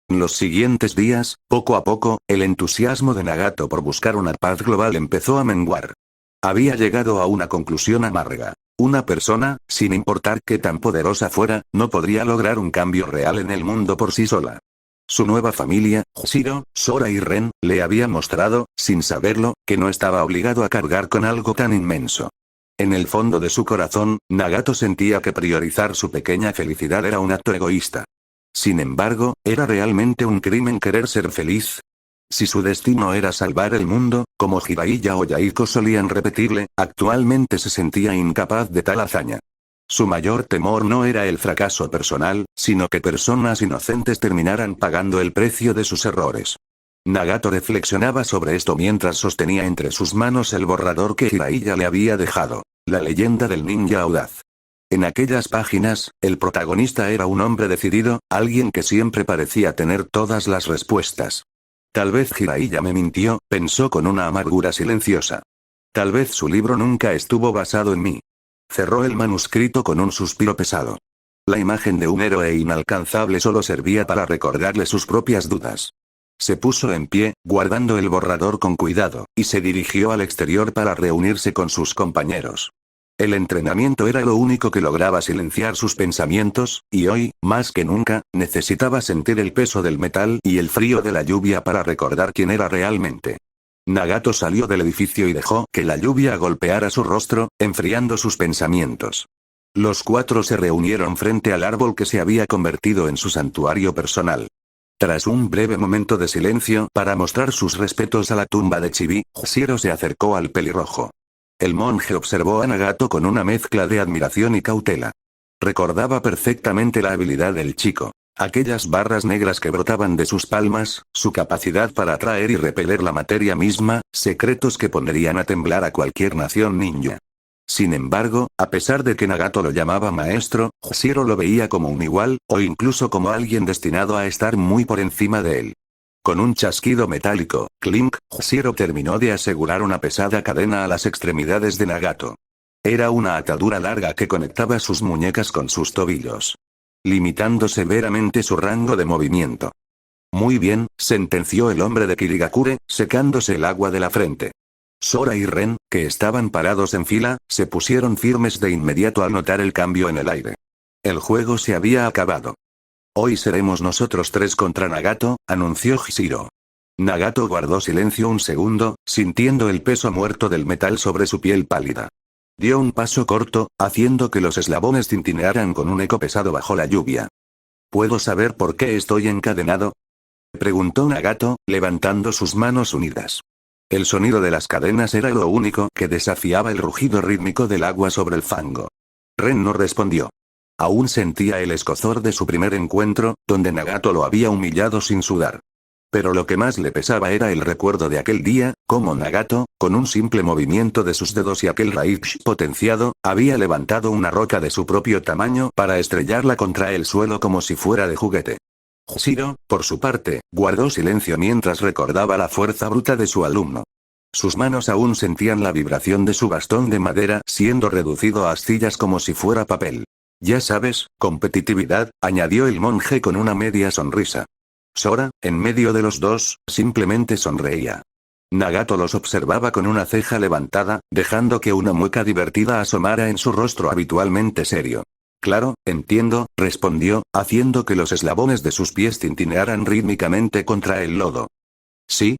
En los siguientes días, poco a poco, el entusiasmo de Nagato por buscar una paz global empezó a menguar. Había llegado a una conclusión amarga. Una persona, sin importar qué tan poderosa fuera, no podría lograr un cambio real en el mundo por sí sola. Su nueva familia, Shiro, Sora y Ren, le había mostrado, sin saberlo, que no estaba obligado a cargar con algo tan inmenso. En el fondo de su corazón, Nagato sentía que priorizar su pequeña felicidad era un acto egoísta. Sin embargo, ¿era realmente un crimen querer ser feliz? Si su destino era salvar el mundo, como Jiraiya o Yaiko solían repetirle, actualmente se sentía incapaz de tal hazaña. Su mayor temor no era el fracaso personal, sino que personas inocentes terminaran pagando el precio de sus errores. Nagato reflexionaba sobre esto mientras sostenía entre sus manos el borrador que Jiraiya le había dejado, la leyenda del ninja audaz. En aquellas páginas, el protagonista era un hombre decidido, alguien que siempre parecía tener todas las respuestas. Tal vez Jiraiya me mintió, pensó con una amargura silenciosa. Tal vez su libro nunca estuvo basado en mí. Cerró el manuscrito con un suspiro pesado. La imagen de un héroe inalcanzable solo servía para recordarle sus propias dudas. Se puso en pie, guardando el borrador con cuidado, y se dirigió al exterior para reunirse con sus compañeros. El entrenamiento era lo único que lograba silenciar sus pensamientos, y hoy, más que nunca, necesitaba sentir el peso del metal y el frío de la lluvia para recordar quién era realmente. Nagato salió del edificio y dejó que la lluvia golpeara su rostro, enfriando sus pensamientos. Los cuatro se reunieron frente al árbol que se había convertido en su santuario personal. Tras un breve momento de silencio para mostrar sus respetos a la tumba de Chibi, Shiro se acercó al pelirrojo. El monje observó a Nagato con una mezcla de admiración y cautela. Recordaba perfectamente la habilidad del chico. Aquellas barras negras que brotaban de sus palmas, su capacidad para atraer y repeler la materia misma, secretos que pondrían a temblar a cualquier nación ninja. Sin embargo, a pesar de que Nagato lo llamaba maestro, Shiro lo veía como un igual, o incluso como alguien destinado a estar muy por encima de él. Con un chasquido metálico, clink, Shiro terminó de asegurar una pesada cadena a las extremidades de Nagato. Era una atadura larga que conectaba sus muñecas con sus tobillos, limitando severamente su rango de movimiento. Muy bien, sentenció el hombre de Kirigakure, secándose el agua de la frente. Sora y Ren, que estaban parados en fila, se pusieron firmes de inmediato al notar el cambio en el aire. El juego se había acabado. Hoy seremos nosotros tres contra Nagato, anunció Shiro. Nagato guardó silencio un segundo, sintiendo el peso muerto del metal sobre su piel pálida. Dio un paso corto, haciendo que los eslabones tintinearan con un eco pesado bajo la lluvia. ¿Puedo saber por qué estoy encadenado?, preguntó Nagato, levantando sus manos unidas. El sonido de las cadenas era lo único que desafiaba el rugido rítmico del agua sobre el fango. Ren no respondió. Aún sentía el escozor de su primer encuentro, donde Nagato lo había humillado sin sudar. Pero lo que más le pesaba era el recuerdo de aquel día, como Nagato, con un simple movimiento de sus dedos y aquel raíz potenciado, había levantado una roca de su propio tamaño para estrellarla contra el suelo como si fuera de juguete. Shiro, por su parte, guardó silencio mientras recordaba la fuerza bruta de su alumno. Sus manos aún sentían la vibración de su bastón de madera siendo reducido a astillas como si fuera papel. Ya sabes, competitividad, añadió el monje con una media sonrisa. Sora, en medio de los dos, simplemente sonreía. Nagato los observaba con una ceja levantada, dejando que una mueca divertida asomara en su rostro habitualmente serio. Claro, entiendo, respondió, haciendo que los eslabones de sus pies tintinearan rítmicamente contra el lodo. Sí,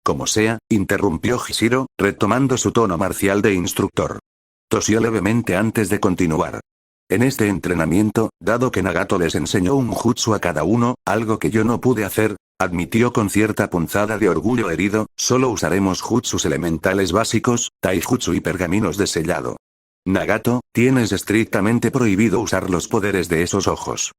como sea, interrumpió Shiro, retomando su tono marcial de instructor. Tosió levemente antes de continuar. En este entrenamiento, dado que Nagato les enseñó un jutsu a cada uno, algo que yo no pude hacer, admitió con cierta punzada de orgullo herido, solo usaremos jutsus elementales básicos, taijutsu y pergaminos de sellado. Nagato, tienes estrictamente prohibido usar los poderes de esos ojos.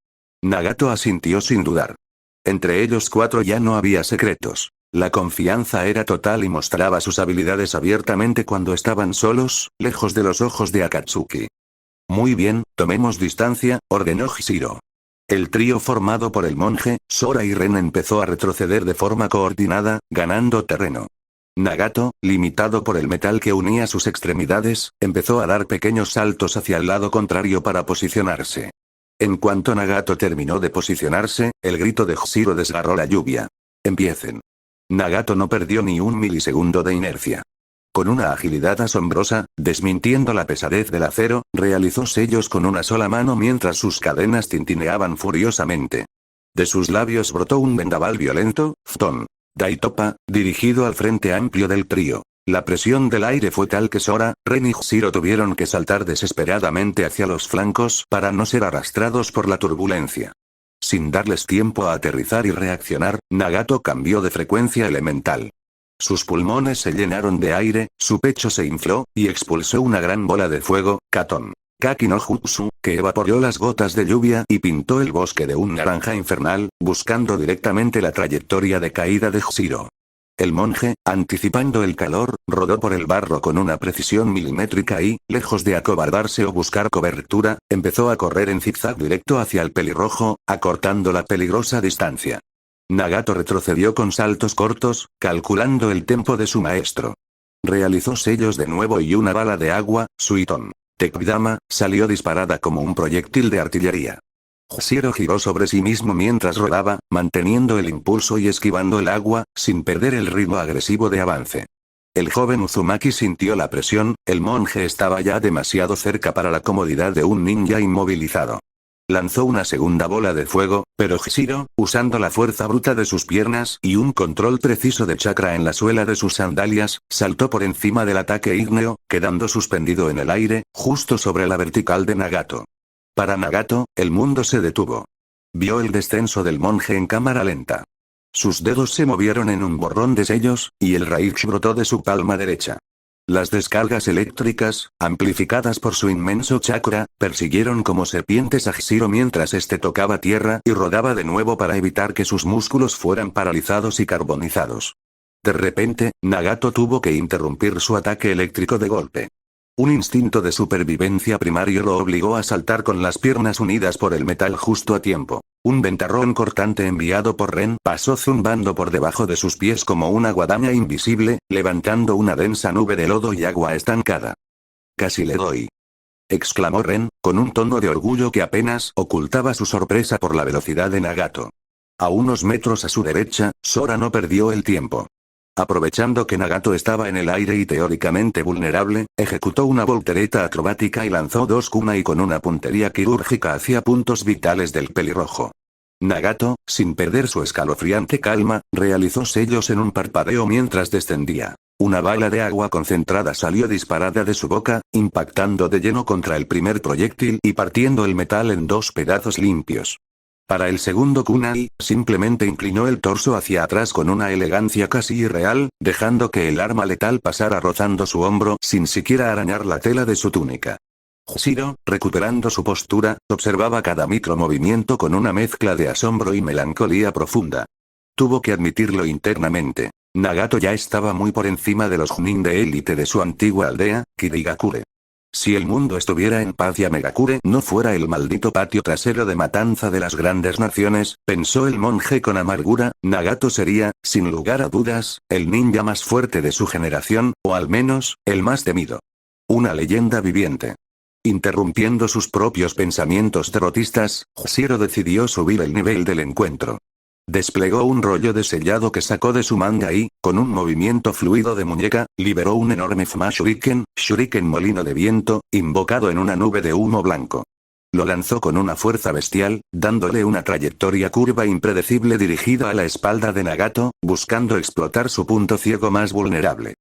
Nagato asintió sin dudar. Entre ellos cuatro ya no había secretos. La confianza era total y mostraba sus habilidades abiertamente cuando estaban solos, lejos de los ojos de Akatsuki. Muy bien, tomemos distancia, ordenó Shiro. El trío formado por el monje, Sora y Ren empezó a retroceder de forma coordinada, ganando terreno. Nagato, limitado por el metal que unía sus extremidades, empezó a dar pequeños saltos hacia el lado contrario para posicionarse. En cuanto Nagato terminó de posicionarse, el grito de Hshiro desgarró la lluvia. Empiecen. Nagato no perdió ni un milisegundo de inercia. Con una agilidad asombrosa, desmintiendo la pesadez del acero, realizó sellos con una sola mano mientras sus cadenas tintineaban furiosamente. De sus labios brotó un vendaval violento, Fton. Daitopa, dirigido al frente amplio del trío. La presión del aire fue tal que Sora, Ren y Hshiro tuvieron que saltar desesperadamente hacia los flancos para no ser arrastrados por la turbulencia. Sin darles tiempo a aterrizar y reaccionar, Nagato cambió de frecuencia elemental. Sus pulmones se llenaron de aire, su pecho se infló, y expulsó una gran bola de fuego, Katon. Kaki no Jutsu, que evaporó las gotas de lluvia y pintó el bosque de un naranja infernal, buscando directamente la trayectoria de caída de Hshiro. El monje, anticipando el calor, rodó por el barro con una precisión milimétrica y, lejos de acobardarse o buscar cobertura, empezó a correr en zigzag directo hacia el pelirrojo, acortando la peligrosa distancia. Nagato retrocedió con saltos cortos, calculando el tempo de su maestro. Realizó sellos de nuevo y una bala de agua, Suiton. Tekidama, salió disparada como un proyectil de artillería. Hshiro giró sobre sí mismo mientras rodaba, manteniendo el impulso y esquivando el agua, sin perder el ritmo agresivo de avance. El joven Uzumaki sintió la presión, el monje estaba ya demasiado cerca para la comodidad de un ninja inmovilizado. Lanzó una segunda bola de fuego, pero Hshiro, usando la fuerza bruta de sus piernas y un control preciso de chakra en la suela de sus sandalias, saltó por encima del ataque ígneo, quedando suspendido en el aire, justo sobre la vertical de Nagato. Para Nagato, el mundo se detuvo. Vio el descenso del monje en cámara lenta. Sus dedos se movieron en un borrón de sellos, y el raíz brotó de su palma derecha. Las descargas eléctricas, amplificadas por su inmenso chakra, persiguieron como serpientes a Hshiro mientras este tocaba tierra y rodaba de nuevo para evitar que sus músculos fueran paralizados y carbonizados. De repente, Nagato tuvo que interrumpir su ataque eléctrico de golpe. Un instinto de supervivencia primario lo obligó a saltar con las piernas unidas por el metal justo a tiempo. Un ventarrón cortante enviado por Ren pasó zumbando por debajo de sus pies como una guadaña invisible, levantando una densa nube de lodo y agua estancada. «Casi le doy», exclamó Ren, con un tono de orgullo que apenas ocultaba su sorpresa por la velocidad de Nagato. A unos metros a su derecha, Sora no perdió el tiempo. Aprovechando que Nagato estaba en el aire y teóricamente vulnerable, ejecutó una voltereta acrobática y lanzó dos kunai con una puntería quirúrgica hacia puntos vitales del pelirrojo. Nagato, sin perder su escalofriante calma, realizó sellos en un parpadeo mientras descendía. Una bala de agua concentrada salió disparada de su boca, impactando de lleno contra el primer proyectil y partiendo el metal en dos pedazos limpios. Para el segundo kunai, simplemente inclinó el torso hacia atrás con una elegancia casi irreal, dejando que el arma letal pasara rozando su hombro sin siquiera arañar la tela de su túnica. Hshiro, recuperando su postura, observaba cada micromovimiento con una mezcla de asombro y melancolía profunda. Tuvo que admitirlo internamente. Nagato ya estaba muy por encima de los Chunin de élite de su antigua aldea, Kirigakure. Si el mundo estuviera en paz y Megakure no fuera el maldito patio trasero de matanza de las grandes naciones, pensó el monje con amargura, Nagato sería, sin lugar a dudas, el ninja más fuerte de su generación, o al menos, el más temido. Una leyenda viviente. Interrumpiendo sus propios pensamientos derrotistas, Hshiro decidió subir el nivel del encuentro. Desplegó un rollo de sellado que sacó de su manga y, con un movimiento fluido de muñeca, liberó un enorme Fuma Shuriken, Shuriken molino de viento, invocado en una nube de humo blanco. Lo lanzó con una fuerza bestial, dándole una trayectoria curva impredecible dirigida a la espalda de Nagato, buscando explotar su punto ciego más vulnerable.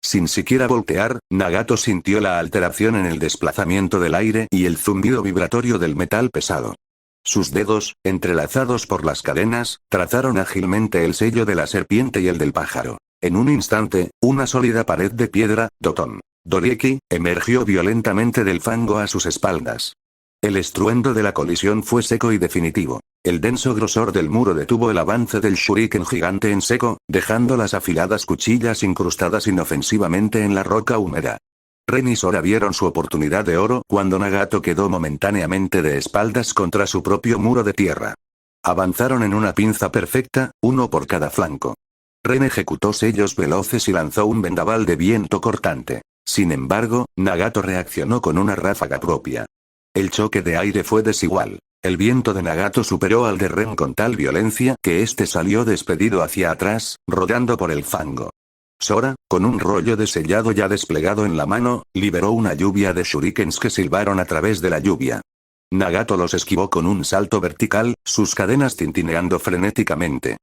Sin siquiera voltear, Nagato sintió la alteración en el desplazamiento del aire y el zumbido vibratorio del metal pesado. Sus dedos, entrelazados por las cadenas, trazaron ágilmente el sello de la serpiente y el del pájaro. En un instante, una sólida pared de piedra, Doton Dorieki, emergió violentamente del fango a sus espaldas. El estruendo de la colisión fue seco y definitivo. El denso grosor del muro detuvo el avance del shuriken gigante en seco, dejando las afiladas cuchillas incrustadas inofensivamente en la roca húmeda. Ren y Sora vieron su oportunidad de oro cuando Nagato quedó momentáneamente de espaldas contra su propio muro de tierra. Avanzaron en una pinza perfecta, uno por cada flanco. Ren ejecutó sellos veloces y lanzó un vendaval de viento cortante. Sin embargo, Nagato reaccionó con una ráfaga propia. El choque de aire fue desigual. El viento de Nagato superó al de Ren con tal violencia que este salió despedido hacia atrás, rodando por el fango. Sora, con un rollo de sellado ya desplegado en la mano, liberó una lluvia de shurikens que silbaron a través de la lluvia. Nagato los esquivó con un salto vertical, sus cadenas tintineando frenéticamente.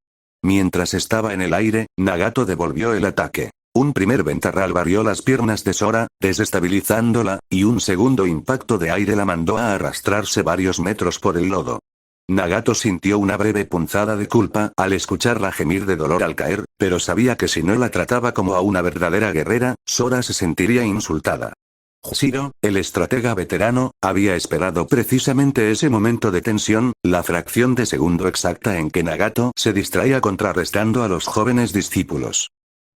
Mientras estaba en el aire, Nagato devolvió el ataque. Un primer ventarral barrió las piernas de Sora, desestabilizándola, y un segundo impacto de aire la mandó a arrastrarse varios metros por el lodo. Nagato sintió una breve punzada de culpa al escucharla gemir de dolor al caer, pero sabía que si no la trataba como a una verdadera guerrera, Sora se sentiría insultada. Shiro, el estratega veterano, había esperado precisamente ese momento de tensión, la fracción de segundo exacta en que Nagato se distraía contrarrestando a los jóvenes discípulos.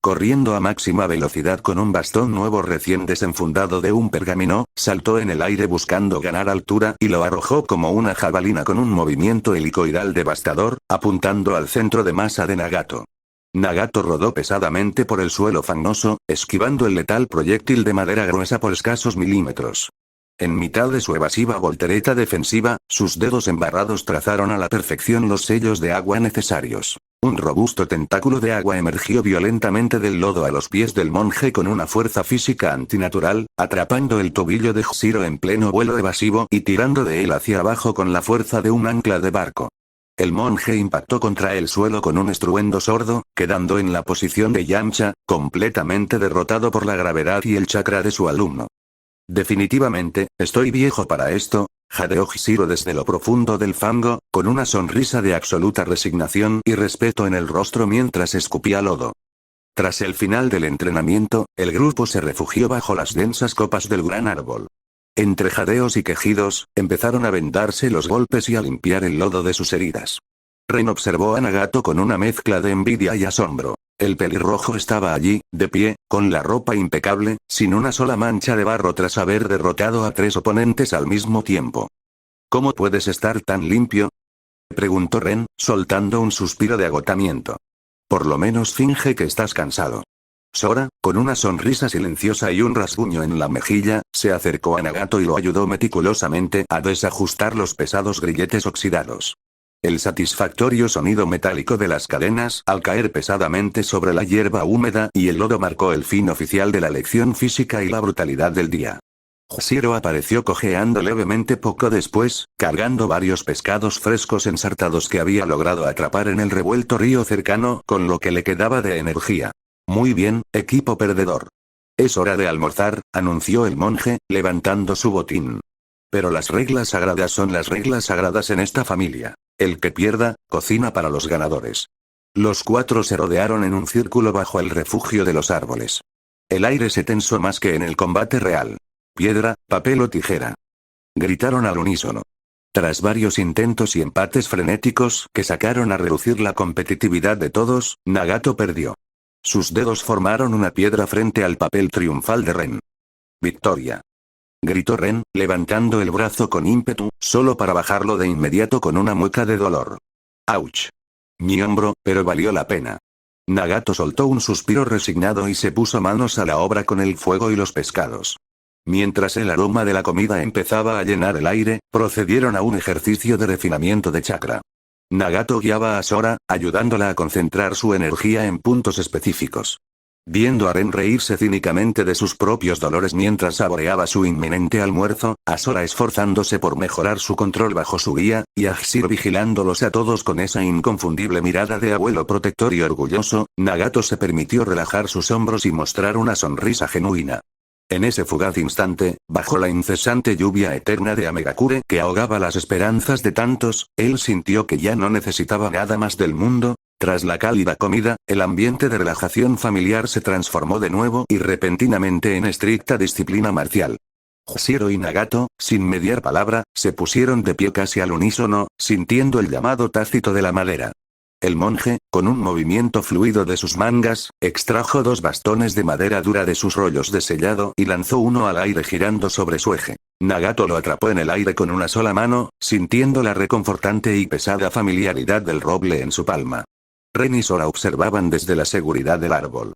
Corriendo a máxima velocidad con un bastón nuevo recién desenfundado de un pergamino, saltó en el aire buscando ganar altura y lo arrojó como una jabalina con un movimiento helicoidal devastador, apuntando al centro de masa de Nagato. Nagato rodó pesadamente por el suelo fangoso, esquivando el letal proyectil de madera gruesa por escasos milímetros. En mitad de su evasiva voltereta defensiva, sus dedos embarrados trazaron a la perfección los sellos de agua necesarios. Un robusto tentáculo de agua emergió violentamente del lodo a los pies del monje con una fuerza física antinatural, atrapando el tobillo de Shiro en pleno vuelo evasivo y tirando de él hacia abajo con la fuerza de un ancla de barco. El monje impactó contra el suelo con un estruendo sordo, quedando en la posición de Yamcha, completamente derrotado por la gravedad y el chakra de su alumno. Definitivamente, estoy viejo para esto, jadeó Shiro desde lo profundo del fango, con una sonrisa de absoluta resignación y respeto en el rostro mientras escupía lodo. Tras el final del entrenamiento, el grupo se refugió bajo las densas copas del gran árbol. Entre jadeos y quejidos, empezaron a vendarse los golpes y a limpiar el lodo de sus heridas. Ren observó a Nagato con una mezcla de envidia y asombro. El pelirrojo estaba allí, de pie, con la ropa impecable, sin una sola mancha de barro tras haber derrotado a 3 oponentes al mismo tiempo. ¿Cómo puedes estar tan limpio?, preguntó Ren, soltando un suspiro de agotamiento. Por lo menos finge que estás cansado. Sora, con una sonrisa silenciosa y un rasguño en la mejilla, se acercó a Nagato y lo ayudó meticulosamente a desajustar los pesados grilletes oxidados. El satisfactorio sonido metálico de las cadenas al caer pesadamente sobre la hierba húmeda y el lodo marcó el fin oficial de la lección física y la brutalidad del día. Shiro apareció cojeando levemente poco después, cargando varios pescados frescos ensartados que había logrado atrapar en el revuelto río cercano con lo que le quedaba de energía. Muy bien, equipo perdedor. Es hora de almorzar, anunció el monje, levantando su botín. Pero las reglas sagradas son las reglas sagradas en esta familia. El que pierda, cocina para los ganadores. Los 4 se rodearon en un círculo bajo el refugio de los árboles. El aire se tensó más que en el combate real. Piedra, papel o tijera. Gritaron al unísono. Tras varios intentos y empates frenéticos que sacaron a relucir la competitividad de todos, Nagato perdió. Sus dedos formaron una piedra frente al papel triunfal de Ren. ¡Victoria!, gritó Ren, levantando el brazo con ímpetu, solo para bajarlo de inmediato con una mueca de dolor. ¡Auch! Mi hombro, pero valió la pena. Nagato soltó un suspiro resignado y se puso manos a la obra con el fuego y los pescados. Mientras el aroma de la comida empezaba a llenar el aire, procedieron a un ejercicio de refinamiento de chakra. Nagato guiaba a Sora, ayudándola a concentrar su energía en puntos específicos. Viendo a Ren reírse cínicamente de sus propios dolores mientras saboreaba su inminente almuerzo, a Sora esforzándose por mejorar su control bajo su guía, y a Shiro vigilándolos a todos con esa inconfundible mirada de abuelo protector y orgulloso, Nagato se permitió relajar sus hombros y mostrar una sonrisa genuina. En ese fugaz instante, bajo la incesante lluvia eterna de Amegakure que ahogaba las esperanzas de tantos, él sintió que ya no necesitaba nada más del mundo. Tras la cálida comida, el ambiente de relajación familiar se transformó de nuevo y repentinamente en estricta disciplina marcial. Shiro y Nagato, sin mediar palabra, se pusieron de pie casi al unísono, sintiendo el llamado tácito de la madera. El monje, con un movimiento fluido de sus mangas, extrajo 2 bastones de madera dura de sus rollos de sellado y lanzó uno al aire girando sobre su eje. Nagato lo atrapó en el aire con una sola mano, sintiendo la reconfortante y pesada familiaridad del roble en su palma. Ren y Sora observaban desde la seguridad del árbol.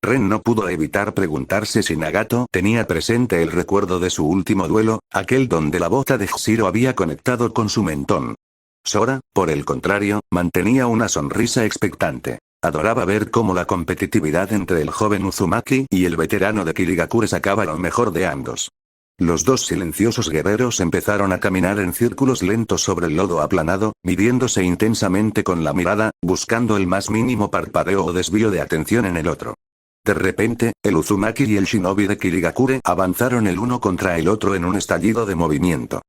Ren no pudo evitar preguntarse si Nagato tenía presente el recuerdo de su último duelo, aquel donde la bota de Hshiro había conectado con su mentón. Sora, por el contrario, mantenía una sonrisa expectante. Adoraba ver cómo la competitividad entre el joven Uzumaki y el veterano de Kirigakure sacaba lo mejor de ambos. Los dos silenciosos guerreros empezaron a caminar en círculos lentos sobre el lodo aplanado, midiéndose intensamente con la mirada, buscando el más mínimo parpadeo o desvío de atención en el otro. De repente, el Uzumaki y el shinobi de Kirigakure avanzaron el uno contra el otro en un estallido de movimiento.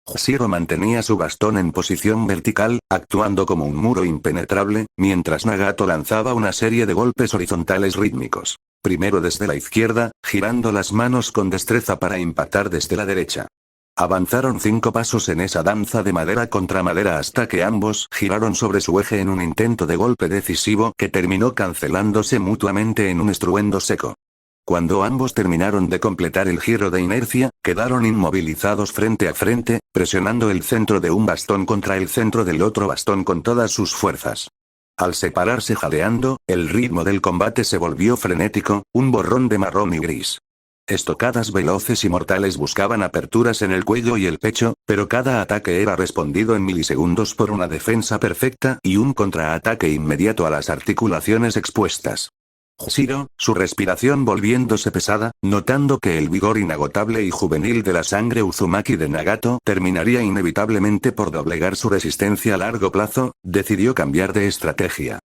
Hshiro mantenía su bastón en posición vertical, actuando como un muro impenetrable, mientras Nagato lanzaba una serie de golpes horizontales rítmicos. Primero desde la izquierda, girando las manos con destreza para impactar desde la derecha. Avanzaron 5 pasos en esa danza de madera contra madera hasta que ambos giraron sobre su eje en un intento de golpe decisivo que terminó cancelándose mutuamente en un estruendo seco. Cuando ambos terminaron de completar el giro de inercia, quedaron inmovilizados frente a frente, presionando el centro de un bastón contra el centro del otro bastón con todas sus fuerzas. Al separarse jadeando, el ritmo del combate se volvió frenético, un borrón de marrón y gris. Estocadas veloces y mortales buscaban aperturas en el cuello y el pecho, pero cada ataque era respondido en milisegundos por una defensa perfecta y un contraataque inmediato a las articulaciones expuestas. Hshiro, su respiración volviéndose pesada, notando que el vigor inagotable y juvenil de la sangre Uzumaki de Nagato terminaría inevitablemente por doblegar su resistencia a largo plazo, decidió cambiar de estrategia.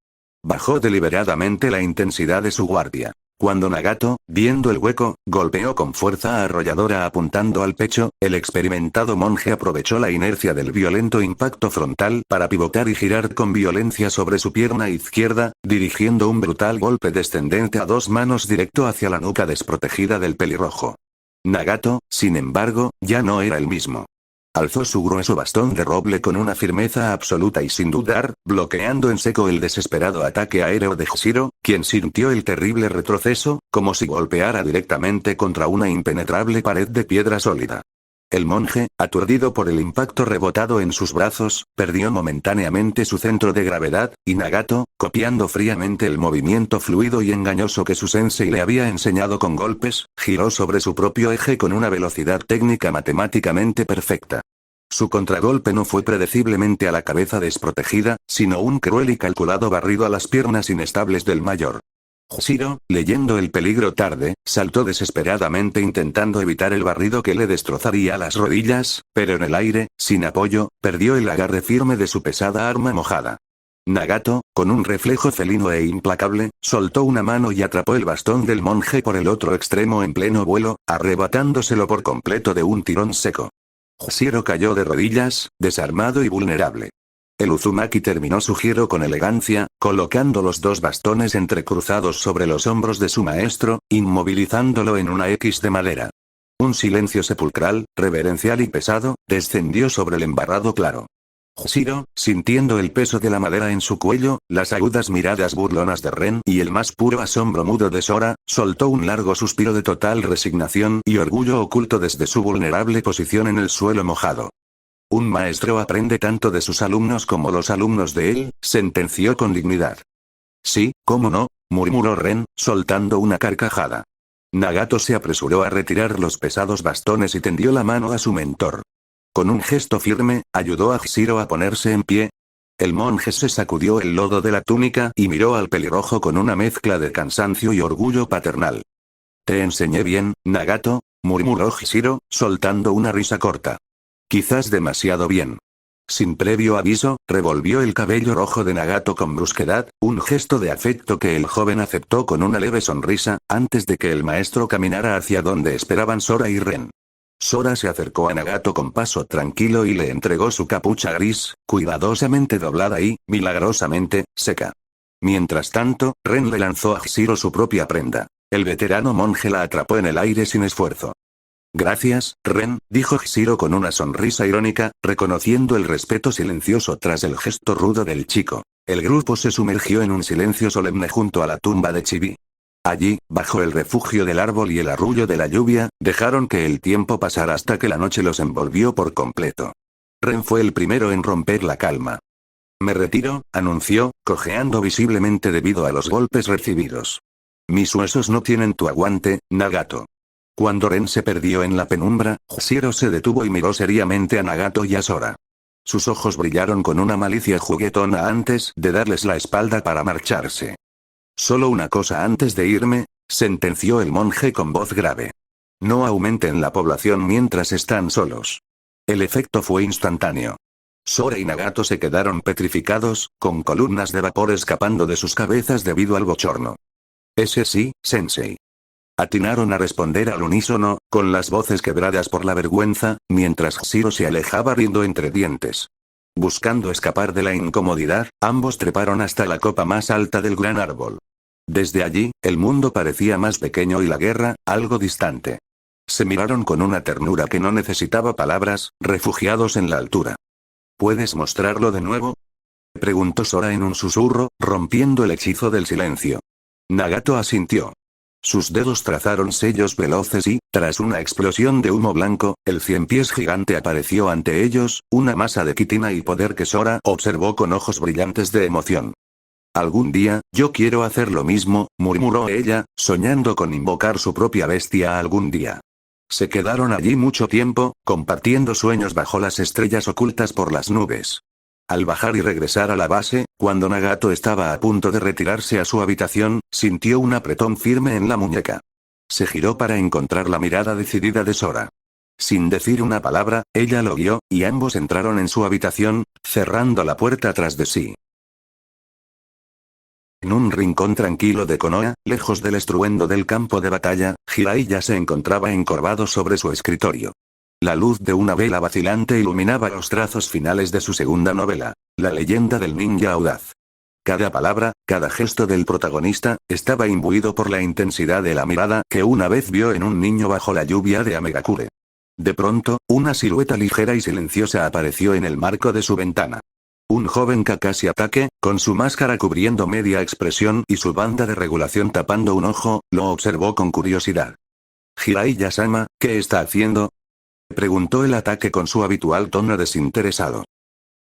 Bajó deliberadamente la intensidad de su guardia. Cuando Nagato, viendo el hueco, golpeó con fuerza arrolladora apuntando al pecho, el experimentado monje aprovechó la inercia del violento impacto frontal para pivotar y girar con violencia sobre su pierna izquierda, dirigiendo un brutal golpe descendente a 2 manos directo hacia la nuca desprotegida del pelirrojo. Nagato, sin embargo, ya no era el mismo. Alzó su grueso bastón de roble con una firmeza absoluta y sin dudar, bloqueando en seco el desesperado ataque aéreo de Hshiro, quien sintió el terrible retroceso, como si golpeara directamente contra una impenetrable pared de piedra sólida. El monje, aturdido por el impacto rebotado en sus brazos, perdió momentáneamente su centro de gravedad, y Nagato, copiando fríamente el movimiento fluido y engañoso que su sensei le había enseñado con golpes, giró sobre su propio eje con una velocidad técnica matemáticamente perfecta. Su contragolpe no fue predeciblemente a la cabeza desprotegida, sino un cruel y calculado barrido a las piernas inestables del mayor. Hshiro, leyendo el peligro tarde, saltó desesperadamente intentando evitar el barrido que le destrozaría las rodillas, pero en el aire, sin apoyo, perdió el agarre firme de su pesada arma mojada. Nagato, con un reflejo felino e implacable, soltó una mano y atrapó el bastón del monje por el otro extremo en pleno vuelo, arrebatándoselo por completo de un tirón seco. Hshiro cayó de rodillas, desarmado y vulnerable. El Uzumaki terminó su giro con elegancia, colocando los 2 bastones entrecruzados sobre los hombros de su maestro, inmovilizándolo en una X de madera. Un silencio sepulcral, reverencial y pesado, descendió sobre el embarrado claro. Hshiro, sintiendo el peso de la madera en su cuello, las agudas miradas burlonas de Ren y el más puro asombro mudo de Sora, soltó un largo suspiro de total resignación y orgullo oculto desde su vulnerable posición en el suelo mojado. Un maestro aprende tanto de sus alumnos como los alumnos de él, sentenció con dignidad. Sí, cómo no, murmuró Ren, soltando una carcajada. Nagato se apresuró a retirar los pesados bastones y tendió la mano a su mentor. Con un gesto firme, ayudó a Hshiro a ponerse en pie. El monje se sacudió el lodo de la túnica y miró al pelirrojo con una mezcla de cansancio y orgullo paternal. «Te enseñé bien, Nagato», murmuró Hshiro, soltando una risa corta. «Quizás demasiado bien». Sin previo aviso, revolvió el cabello rojo de Nagato con brusquedad, un gesto de afecto que el joven aceptó con una leve sonrisa, antes de que el maestro caminara hacia donde esperaban Sora y Ren. Sora se acercó a Nagato con paso tranquilo y le entregó su capucha gris, cuidadosamente doblada y, milagrosamente, seca. Mientras tanto, Ren le lanzó a Hshiro su propia prenda. El veterano monje la atrapó en el aire sin esfuerzo. «Gracias, Ren», dijo Hshiro con una sonrisa irónica, reconociendo el respeto silencioso tras el gesto rudo del chico. El grupo se sumergió en un silencio solemne junto a la tumba de Chibi. Allí, bajo el refugio del árbol y el arrullo de la lluvia, dejaron que el tiempo pasara hasta que la noche los envolvió por completo. Ren fue el primero en romper la calma. «Me retiro», anunció, cojeando visiblemente debido a los golpes recibidos. Mis huesos no tienen tu aguante, Nagato. Cuando Ren se perdió en la penumbra, Hashiro se detuvo y miró seriamente a Nagato y a Sora. Sus ojos brillaron con una malicia juguetona antes de darles la espalda para marcharse. Solo una cosa antes de irme, sentenció el monje con voz grave. No aumenten la población mientras están solos. El efecto fue instantáneo. Sora y Nagato se quedaron petrificados, con columnas de vapor escapando de sus cabezas debido al bochorno. Ese sí, sensei. Atinaron a responder al unísono, con las voces quebradas por la vergüenza, mientras Hashiro se alejaba riendo entre dientes. Buscando escapar de la incomodidad, ambos treparon hasta la copa más alta del gran árbol. Desde allí, el mundo parecía más pequeño y la guerra, algo distante. Se miraron con una ternura que no necesitaba palabras, refugiados en la altura. ¿Puedes mostrarlo de nuevo?, preguntó Sora en un susurro, rompiendo el hechizo del silencio. Nagato asintió. Sus dedos trazaron sellos veloces y, tras una explosión de humo blanco, el cien pies gigante apareció ante ellos, una masa de quitina y poder que Sora observó con ojos brillantes de emoción. Algún día, yo quiero hacer lo mismo, murmuró ella, soñando con invocar su propia bestia algún día. Se quedaron allí mucho tiempo, compartiendo sueños bajo las estrellas ocultas por las nubes. Al bajar y regresar a la base, cuando Nagato estaba a punto de retirarse a su habitación, sintió un apretón firme en la muñeca. Se giró para encontrar la mirada decidida de Sora. Sin decir una palabra, ella lo guió, y ambos entraron en su habitación, cerrando la puerta tras de sí. En un rincón tranquilo de Konoha, lejos del estruendo del campo de batalla, Jiraiya se encontraba encorvado sobre su escritorio. La luz de una vela vacilante iluminaba los trazos finales de su segunda novela, La leyenda del ninja audaz. Cada palabra, cada gesto del protagonista, estaba imbuido por la intensidad de la mirada que una vez vio en un niño bajo la lluvia de Amegakure. De pronto, una silueta ligera y silenciosa apareció en el marco de su ventana. Un joven Kakashi Atake, con su máscara cubriendo media expresión y su banda de regulación tapando un ojo, lo observó con curiosidad. Jiraiya-sama, ¿qué está haciendo?, preguntó el Ataque con su habitual tono desinteresado.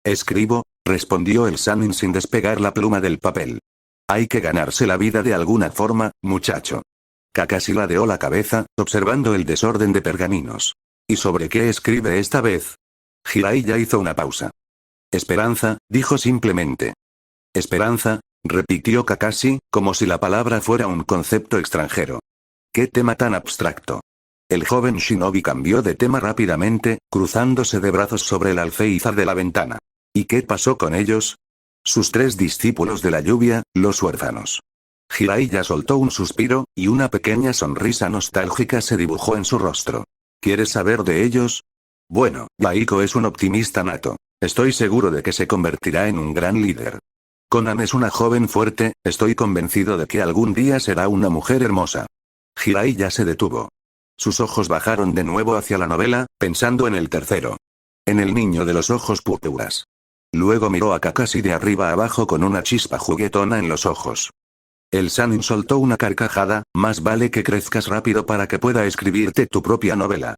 Escribo, respondió el Sannin sin despegar la pluma del papel. Hay que ganarse la vida de alguna forma, muchacho. Kakashi ladeó la cabeza, observando el desorden de pergaminos. ¿Y sobre qué escribe esta vez? Jiraiya hizo una pausa. Esperanza, dijo simplemente. Esperanza, repitió Kakashi, como si la palabra fuera un concepto extranjero. ¿Qué tema tan abstracto? El joven shinobi cambió de tema rápidamente, cruzándose de brazos sobre el alféizar de la ventana. ¿Y qué pasó con ellos? Sus 3 discípulos de la lluvia, los huérfanos. Jiraiya soltó un suspiro, y una pequeña sonrisa nostálgica se dibujó en su rostro. ¿Quieres saber de ellos? Bueno, Baiko es un optimista nato. Estoy seguro de que se convertirá en un gran líder. Konan es una joven fuerte, estoy convencido de que algún día será una mujer hermosa. Jiraiya se detuvo. Sus ojos bajaron de nuevo hacia la novela, pensando en el tercero. En el niño de los ojos púrpuras. Luego miró a Kakashi de arriba abajo con una chispa juguetona en los ojos. El Sannin soltó una carcajada, más vale que crezcas rápido para que pueda escribirte tu propia novela.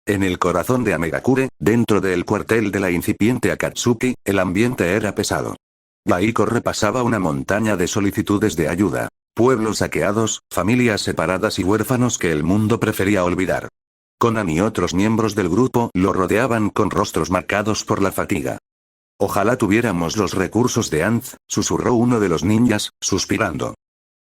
En el corazón de Amegakure, dentro del cuartel de la incipiente Akatsuki, el ambiente era pesado. Baiko repasaba una montaña de solicitudes de ayuda. Pueblos saqueados, familias separadas y huérfanos que el mundo prefería olvidar. Konan y otros miembros del grupo lo rodeaban con rostros marcados por la fatiga. Ojalá tuviéramos los recursos de Anz, susurró uno de los ninjas, suspirando.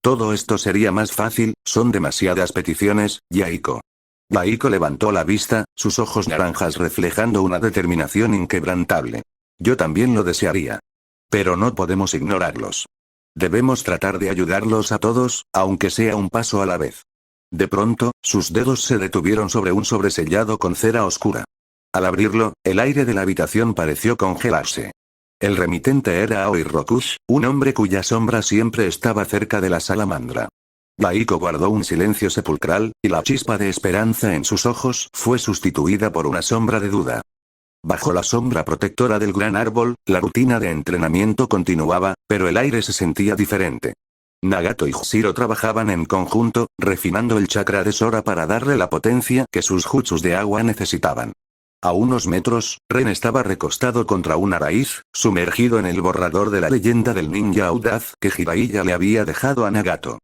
Todo esto sería más fácil, son demasiadas peticiones, Yaiko. Baiko levantó la vista, sus ojos naranjas reflejando una determinación inquebrantable. Yo también lo desearía. Pero no podemos ignorarlos. Debemos tratar de ayudarlos a todos, aunque sea un paso a la vez. De pronto, sus dedos se detuvieron sobre un sobresellado con cera oscura. Al abrirlo, el aire de la habitación pareció congelarse. El remitente era Aoi Rokush, un hombre cuya sombra siempre estaba cerca de la salamandra. Baiko guardó un silencio sepulcral, y la chispa de esperanza en sus ojos fue sustituida por una sombra de duda. Bajo la sombra protectora del gran árbol, la rutina de entrenamiento continuaba, pero el aire se sentía diferente. Nagato y Hashiro trabajaban en conjunto, refinando el chakra de Sora para darle la potencia que sus jutsus de agua necesitaban. A unos metros, Ren estaba recostado contra una raíz, sumergido en el borrador de la leyenda del ninja audaz que Jiraiya le había dejado a Nagato.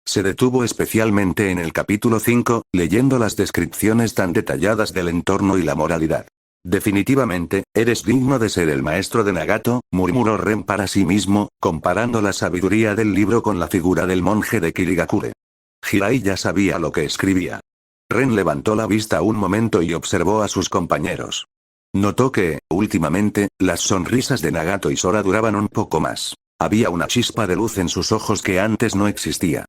Se detuvo especialmente en el capítulo 5, leyendo las descripciones tan detalladas del entorno y la moralidad. Definitivamente, eres digno de ser el maestro de Nagato, murmuró Ren para sí mismo, comparando la sabiduría del libro con la figura del monje de Kirigakure. Jirai ya sabía lo que escribía. Ren levantó la vista un momento y observó a sus compañeros. Notó que, últimamente, las sonrisas de Nagato y Sora duraban un poco más. Había una chispa de luz en sus ojos que antes no existía.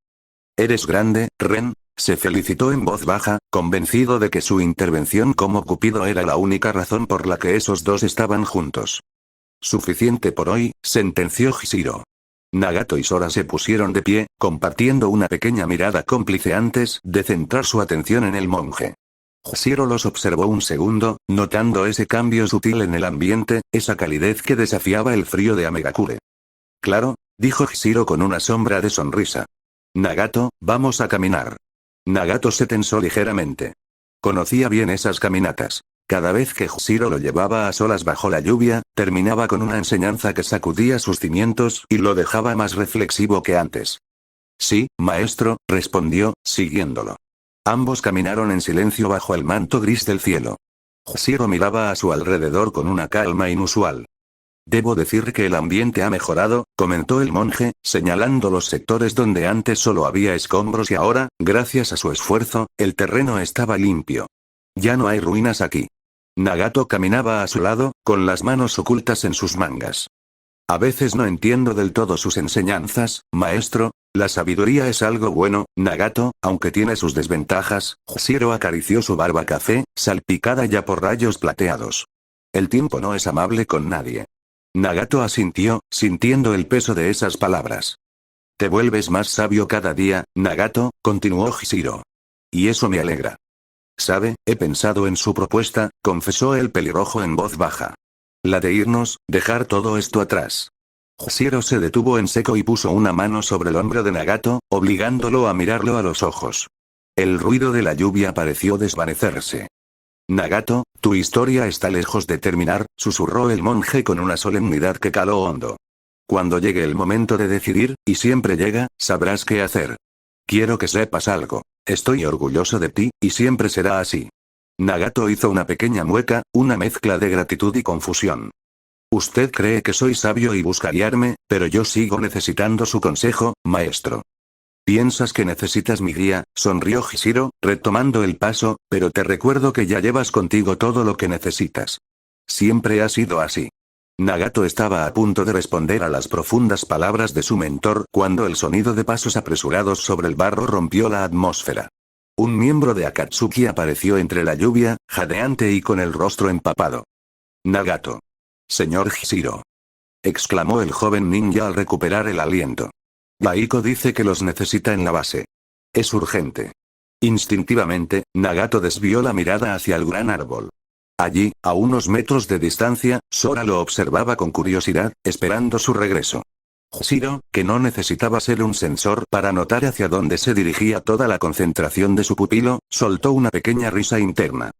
«Eres grande, Ren», se felicitó en voz baja, convencido de que su intervención como Cupido era la única razón por la que esos dos estaban juntos. «Suficiente por hoy», sentenció Hishiro. Nagato y Sora se pusieron de pie, compartiendo una pequeña mirada cómplice antes de centrar su atención en el monje. Hishiro los observó un segundo, notando ese cambio sutil en el ambiente, esa calidez que desafiaba el frío de Amegakure. «Claro», dijo Hishiro con una sombra de sonrisa. «Nagato, vamos a caminar». Nagato se tensó ligeramente. Conocía bien esas caminatas. Cada vez que Hishiro lo llevaba a solas bajo la lluvia, terminaba con una enseñanza que sacudía sus cimientos y lo dejaba más reflexivo que antes. «Sí, maestro», respondió, siguiéndolo. Ambos caminaron en silencio bajo el manto gris del cielo. Hishiro miraba a su alrededor con una calma inusual. «Debo decir que el ambiente ha mejorado», comentó el monje, señalando los sectores donde antes solo había escombros y ahora, gracias a su esfuerzo, el terreno estaba limpio. «Ya no hay ruinas aquí». Nagato caminaba a su lado, con las manos ocultas en sus mangas. «A veces no entiendo del todo sus enseñanzas, maestro. La sabiduría es algo bueno, Nagato, aunque tiene sus desventajas». Hishiro acarició su barba café, salpicada ya por rayos plateados. «El tiempo no es amable con nadie». Nagato asintió, sintiendo el peso de esas palabras. «Te vuelves más sabio cada día, Nagato», continuó Hishiro. «Y eso me alegra». «Sabe, he pensado en su propuesta», confesó el pelirrojo en voz baja. «La de irnos, dejar todo esto atrás». Hishiro se detuvo en seco y puso una mano sobre el hombro de Nagato, obligándolo a mirarlo a los ojos. El ruido de la lluvia pareció desvanecerse. «Nagato, tu historia está lejos de terminar», susurró el monje con una solemnidad que caló hondo. «Cuando llegue el momento de decidir, y siempre llega, sabrás qué hacer. Quiero que sepas algo. Estoy orgulloso de ti, y siempre será así». Nagato hizo una pequeña mueca, una mezcla de gratitud y confusión. «Usted cree que soy sabio y busca guiarme, pero yo sigo necesitando su consejo, maestro». «¿Piensas que necesitas mi guía?», sonrió Hishiro, retomando el paso, «pero te recuerdo que ya llevas contigo todo lo que necesitas. Siempre ha sido así». Nagato estaba a punto de responder a las profundas palabras de su mentor cuando el sonido de pasos apresurados sobre el barro rompió la atmósfera. Un miembro de Akatsuki apareció entre la lluvia, jadeante y con el rostro empapado. «Nagato. Señor Hishiro», exclamó el joven ninja al recuperar el aliento. «Baiko dice que los necesita en la base. Es urgente». Instintivamente, Nagato desvió la mirada hacia el gran árbol. Allí, a unos metros de distancia, Sora lo observaba con curiosidad, esperando su regreso. Hishiro, que no necesitaba ser un sensor para notar hacia dónde se dirigía toda la concentración de su pupilo, soltó una pequeña risa interna.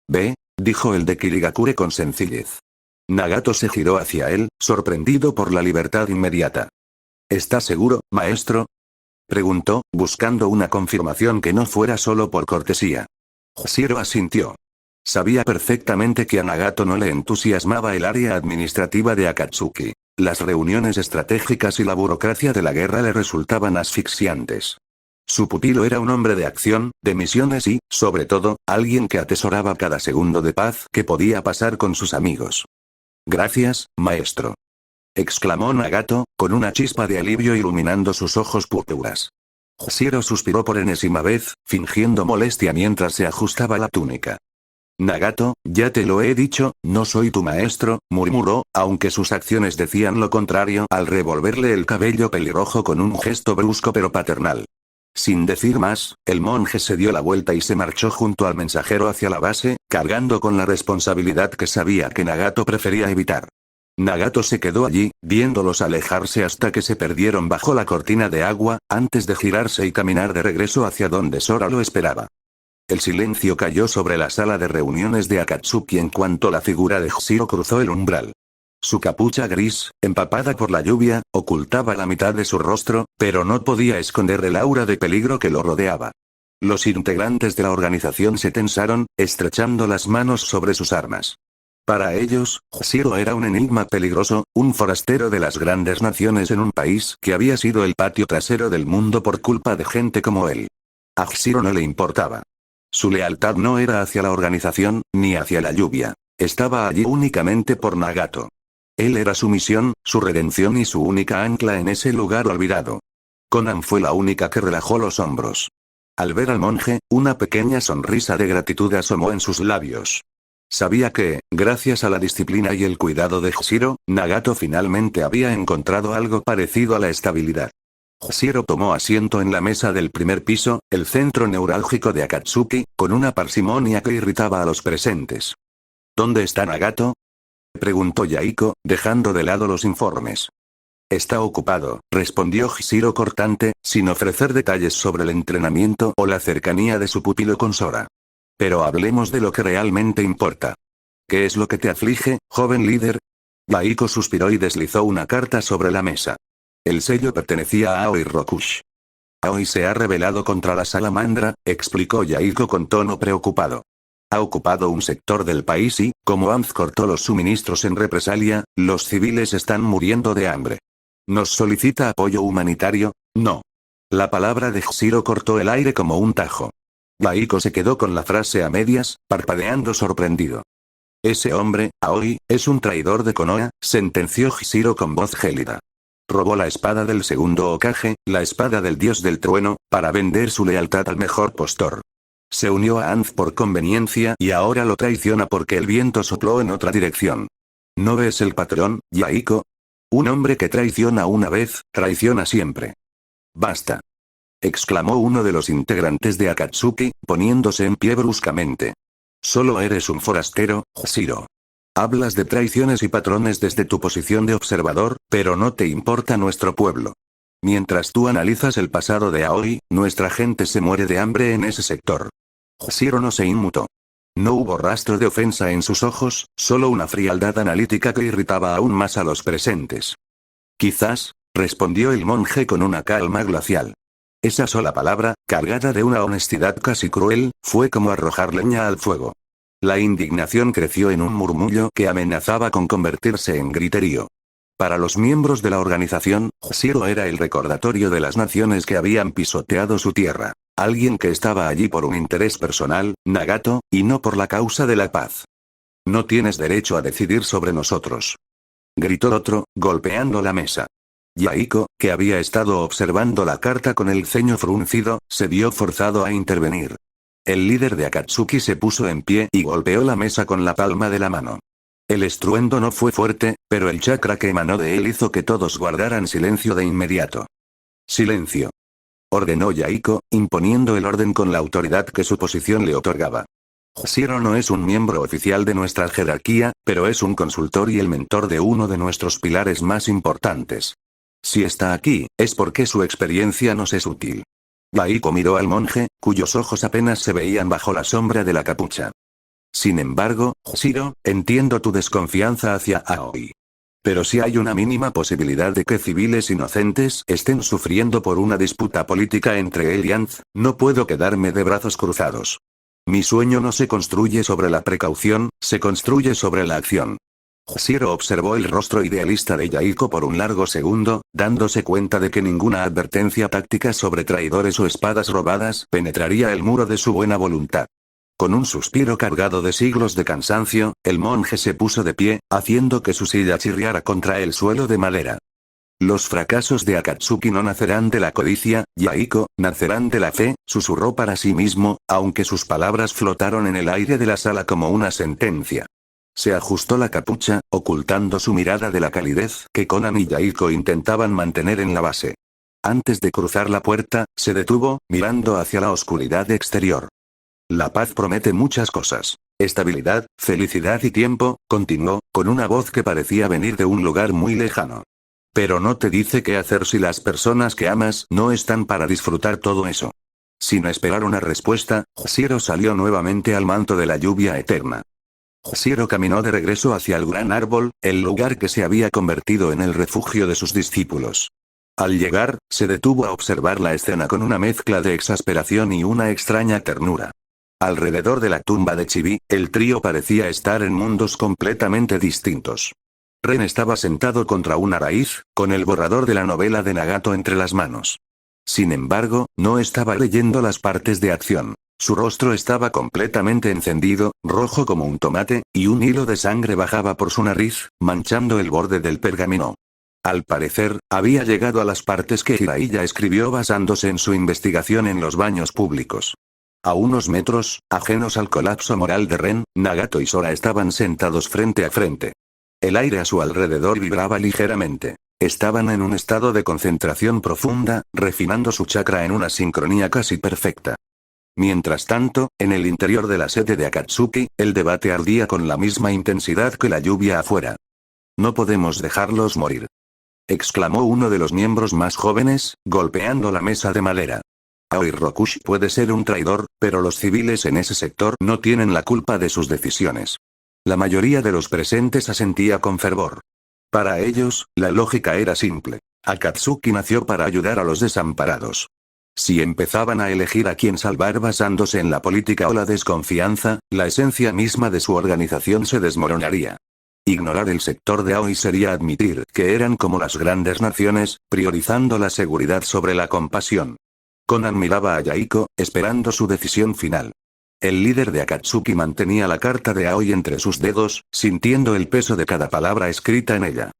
«Ve», dijo el de Kirigakure con sencillez. Nagato se giró hacia él, sorprendido por la libertad inmediata. «¿Estás seguro, maestro?», preguntó, buscando una confirmación que no fuera solo por cortesía. Hishiro asintió. Sabía perfectamente que a Nagato no le entusiasmaba el área administrativa de Akatsuki. Las reuniones estratégicas y la burocracia de la guerra le resultaban asfixiantes. Su pupilo era un hombre de acción, de misiones y, sobre todo, alguien que atesoraba cada segundo de paz que podía pasar con sus amigos. «Gracias, maestro», exclamó Nagato, con una chispa de alivio iluminando sus ojos púrpuras. Hishiro suspiró por enésima vez, fingiendo molestia mientras se ajustaba la túnica. «Nagato, ya te lo he dicho, no soy tu maestro», murmuró, aunque sus acciones decían lo contrario al revolverle el cabello pelirrojo con un gesto brusco pero paternal. Sin decir más, el monje se dio la vuelta y se marchó junto al mensajero hacia la base, cargando con la responsabilidad que sabía que Nagato prefería evitar. Nagato se quedó allí, viéndolos alejarse hasta que se perdieron bajo la cortina de agua, antes de girarse y caminar de regreso hacia donde Sora lo esperaba. El silencio cayó sobre la sala de reuniones de Akatsuki en cuanto la figura de Hishiro cruzó el umbral. Su capucha gris, empapada por la lluvia, ocultaba la mitad de su rostro, pero no podía esconder el aura de peligro que lo rodeaba. Los integrantes de la organización se tensaron, estrechando las manos sobre sus armas. Para ellos, Hshiro era un enigma peligroso, un forastero de las grandes naciones en un país que había sido el patio trasero del mundo por culpa de gente como él. A Hshiro no le importaba. Su lealtad no era hacia la organización, ni hacia la lluvia. Estaba allí únicamente por Nagato. Él era su misión, su redención y su única ancla en ese lugar olvidado. Konan fue la única que relajó los hombros. Al ver al monje, una pequeña sonrisa de gratitud asomó en sus labios. Sabía que, gracias a la disciplina y el cuidado de Hshiro, Nagato finalmente había encontrado algo parecido a la estabilidad. Hshiro tomó asiento en la mesa del primer piso, el centro neurálgico de Akatsuki, con una parsimonia que irritaba a los presentes. ¿Dónde está Nagato?, preguntó Yaiko, dejando de lado los informes. Está ocupado, respondió Hshiro cortante, sin ofrecer detalles sobre el entrenamiento o la cercanía de su pupilo con Sora. Pero hablemos de lo que realmente importa. ¿Qué es lo que te aflige, joven líder? Yaiko suspiró y deslizó una carta sobre la mesa. El sello pertenecía a Aoi Rokush. Aoi se ha rebelado contra la salamandra, explicó Yaiko con tono preocupado. Ha ocupado un sector del país y, como Anz cortó los suministros en represalia, los civiles están muriendo de hambre. ¿Nos solicita apoyo humanitario? No. La palabra de Hshiro cortó el aire como un tajo. Yaiko se quedó con la frase a medias, parpadeando sorprendido. Ese hombre, Aoi, es un traidor de Konoha, sentenció Hshiro con voz gélida. Robó la espada del segundo Hokage, la espada del dios del trueno, para vender su lealtad al mejor postor. Se unió a Anz por conveniencia y ahora lo traiciona porque el viento sopló en otra dirección. ¿No ves el patrón, Yaiko? Un hombre que traiciona una vez, traiciona siempre. Basta. Exclamó uno de los integrantes de Akatsuki, poniéndose en pie bruscamente. Solo eres un forastero, Hshiro. Hablas de traiciones y patrones desde tu posición de observador, pero no te importa nuestro pueblo. Mientras tú analizas el pasado de Aoi, nuestra gente se muere de hambre en ese sector. Hshiro no se inmutó. No hubo rastro de ofensa en sus ojos, solo una frialdad analítica que irritaba aún más a los presentes. Quizás, respondió el monje con una calma glacial. Esa sola palabra, cargada de una honestidad casi cruel, fue como arrojar leña al fuego. La indignación creció en un murmullo que amenazaba con convertirse en griterío. Para los miembros de la organización, Hshiro era el recordatorio de las naciones que habían pisoteado su tierra. Alguien que estaba allí por un interés personal, Nagato, y no por la causa de la paz. No tienes derecho a decidir sobre nosotros. Gritó otro, golpeando la mesa. Yaiko, que había estado observando la carta con el ceño fruncido, se vio forzado a intervenir. El líder de Akatsuki se puso en pie y golpeó la mesa con la palma de la mano. El estruendo no fue fuerte, pero el chakra que emanó de él hizo que todos guardaran silencio de inmediato. Silencio. Ordenó Yaiko, imponiendo el orden con la autoridad que su posición le otorgaba. Hshiro no es un miembro oficial de nuestra jerarquía, pero es un consultor y el mentor de uno de nuestros pilares más importantes. Si está aquí, es porque su experiencia nos es útil. Yaiko miró al monje, cuyos ojos apenas se veían bajo la sombra de la capucha. Sin embargo, Hshiro, entiendo tu desconfianza hacia Aoi. Pero si hay una mínima posibilidad de que civiles inocentes estén sufriendo por una disputa política entre él y Anz, no puedo quedarme de brazos cruzados. Mi sueño no se construye sobre la precaución, se construye sobre la acción. Hshiro observó el rostro idealista de Yaiko por un largo segundo, dándose cuenta de que ninguna advertencia táctica sobre traidores o espadas robadas penetraría el muro de su buena voluntad. Con un suspiro cargado de siglos de cansancio, el monje se puso de pie, haciendo que su silla chirriara contra el suelo de madera. Los fracasos de Akatsuki no nacerán de la codicia, Yaiko, nacerán de la fe, susurró para sí mismo, aunque sus palabras flotaron en el aire de la sala como una sentencia. Se ajustó la capucha, ocultando su mirada de la calidez que Konan y Yaiko intentaban mantener en la base. Antes de cruzar la puerta, se detuvo, mirando hacia la oscuridad exterior. La paz promete muchas cosas. Estabilidad, felicidad y tiempo, continuó, con una voz que parecía venir de un lugar muy lejano. Pero no te dice qué hacer si las personas que amas no están para disfrutar todo eso. Sin esperar una respuesta, Hshiro salió nuevamente al manto de la lluvia eterna. Jushiro caminó de regreso hacia el gran árbol, el lugar que se había convertido en el refugio de sus discípulos. Al llegar, se detuvo a observar la escena con una mezcla de exasperación y una extraña ternura. Alrededor de la tumba de Chibi, el trío parecía estar en mundos completamente distintos. Ren estaba sentado contra una raíz, con el borrador de la novela de Nagato entre las manos. Sin embargo, no estaba leyendo las partes de acción. Su rostro estaba completamente encendido, rojo como un tomate, y un hilo de sangre bajaba por su nariz, manchando el borde del pergamino. Al parecer, había llegado a las partes que Jiraiya escribió basándose en su investigación en los baños públicos. A unos metros, ajenos al colapso moral de Ren, Nagato y Sora estaban sentados frente a frente. El aire a su alrededor vibraba ligeramente. Estaban en un estado de concentración profunda, refinando su chakra en una sincronía casi perfecta. Mientras tanto, en el interior de la sede de Akatsuki, el debate ardía con la misma intensidad que la lluvia afuera. «No podemos dejarlos morir», exclamó uno de los miembros más jóvenes, golpeando la mesa de madera. Aoi Rokushi puede ser un traidor, pero los civiles en ese sector no tienen la culpa de sus decisiones. La mayoría de los presentes asentía con fervor. Para ellos, la lógica era simple. Akatsuki nació para ayudar a los desamparados. Si empezaban a elegir a quién salvar basándose en la política o la desconfianza, la esencia misma de su organización se desmoronaría. Ignorar el sector de Aoi sería admitir que eran como las grandes naciones, priorizando la seguridad sobre la compasión. Konan miraba a Yaiko, esperando su decisión final. El líder de Akatsuki mantenía la carta de Aoi entre sus dedos, sintiendo el peso de cada palabra escrita en ella.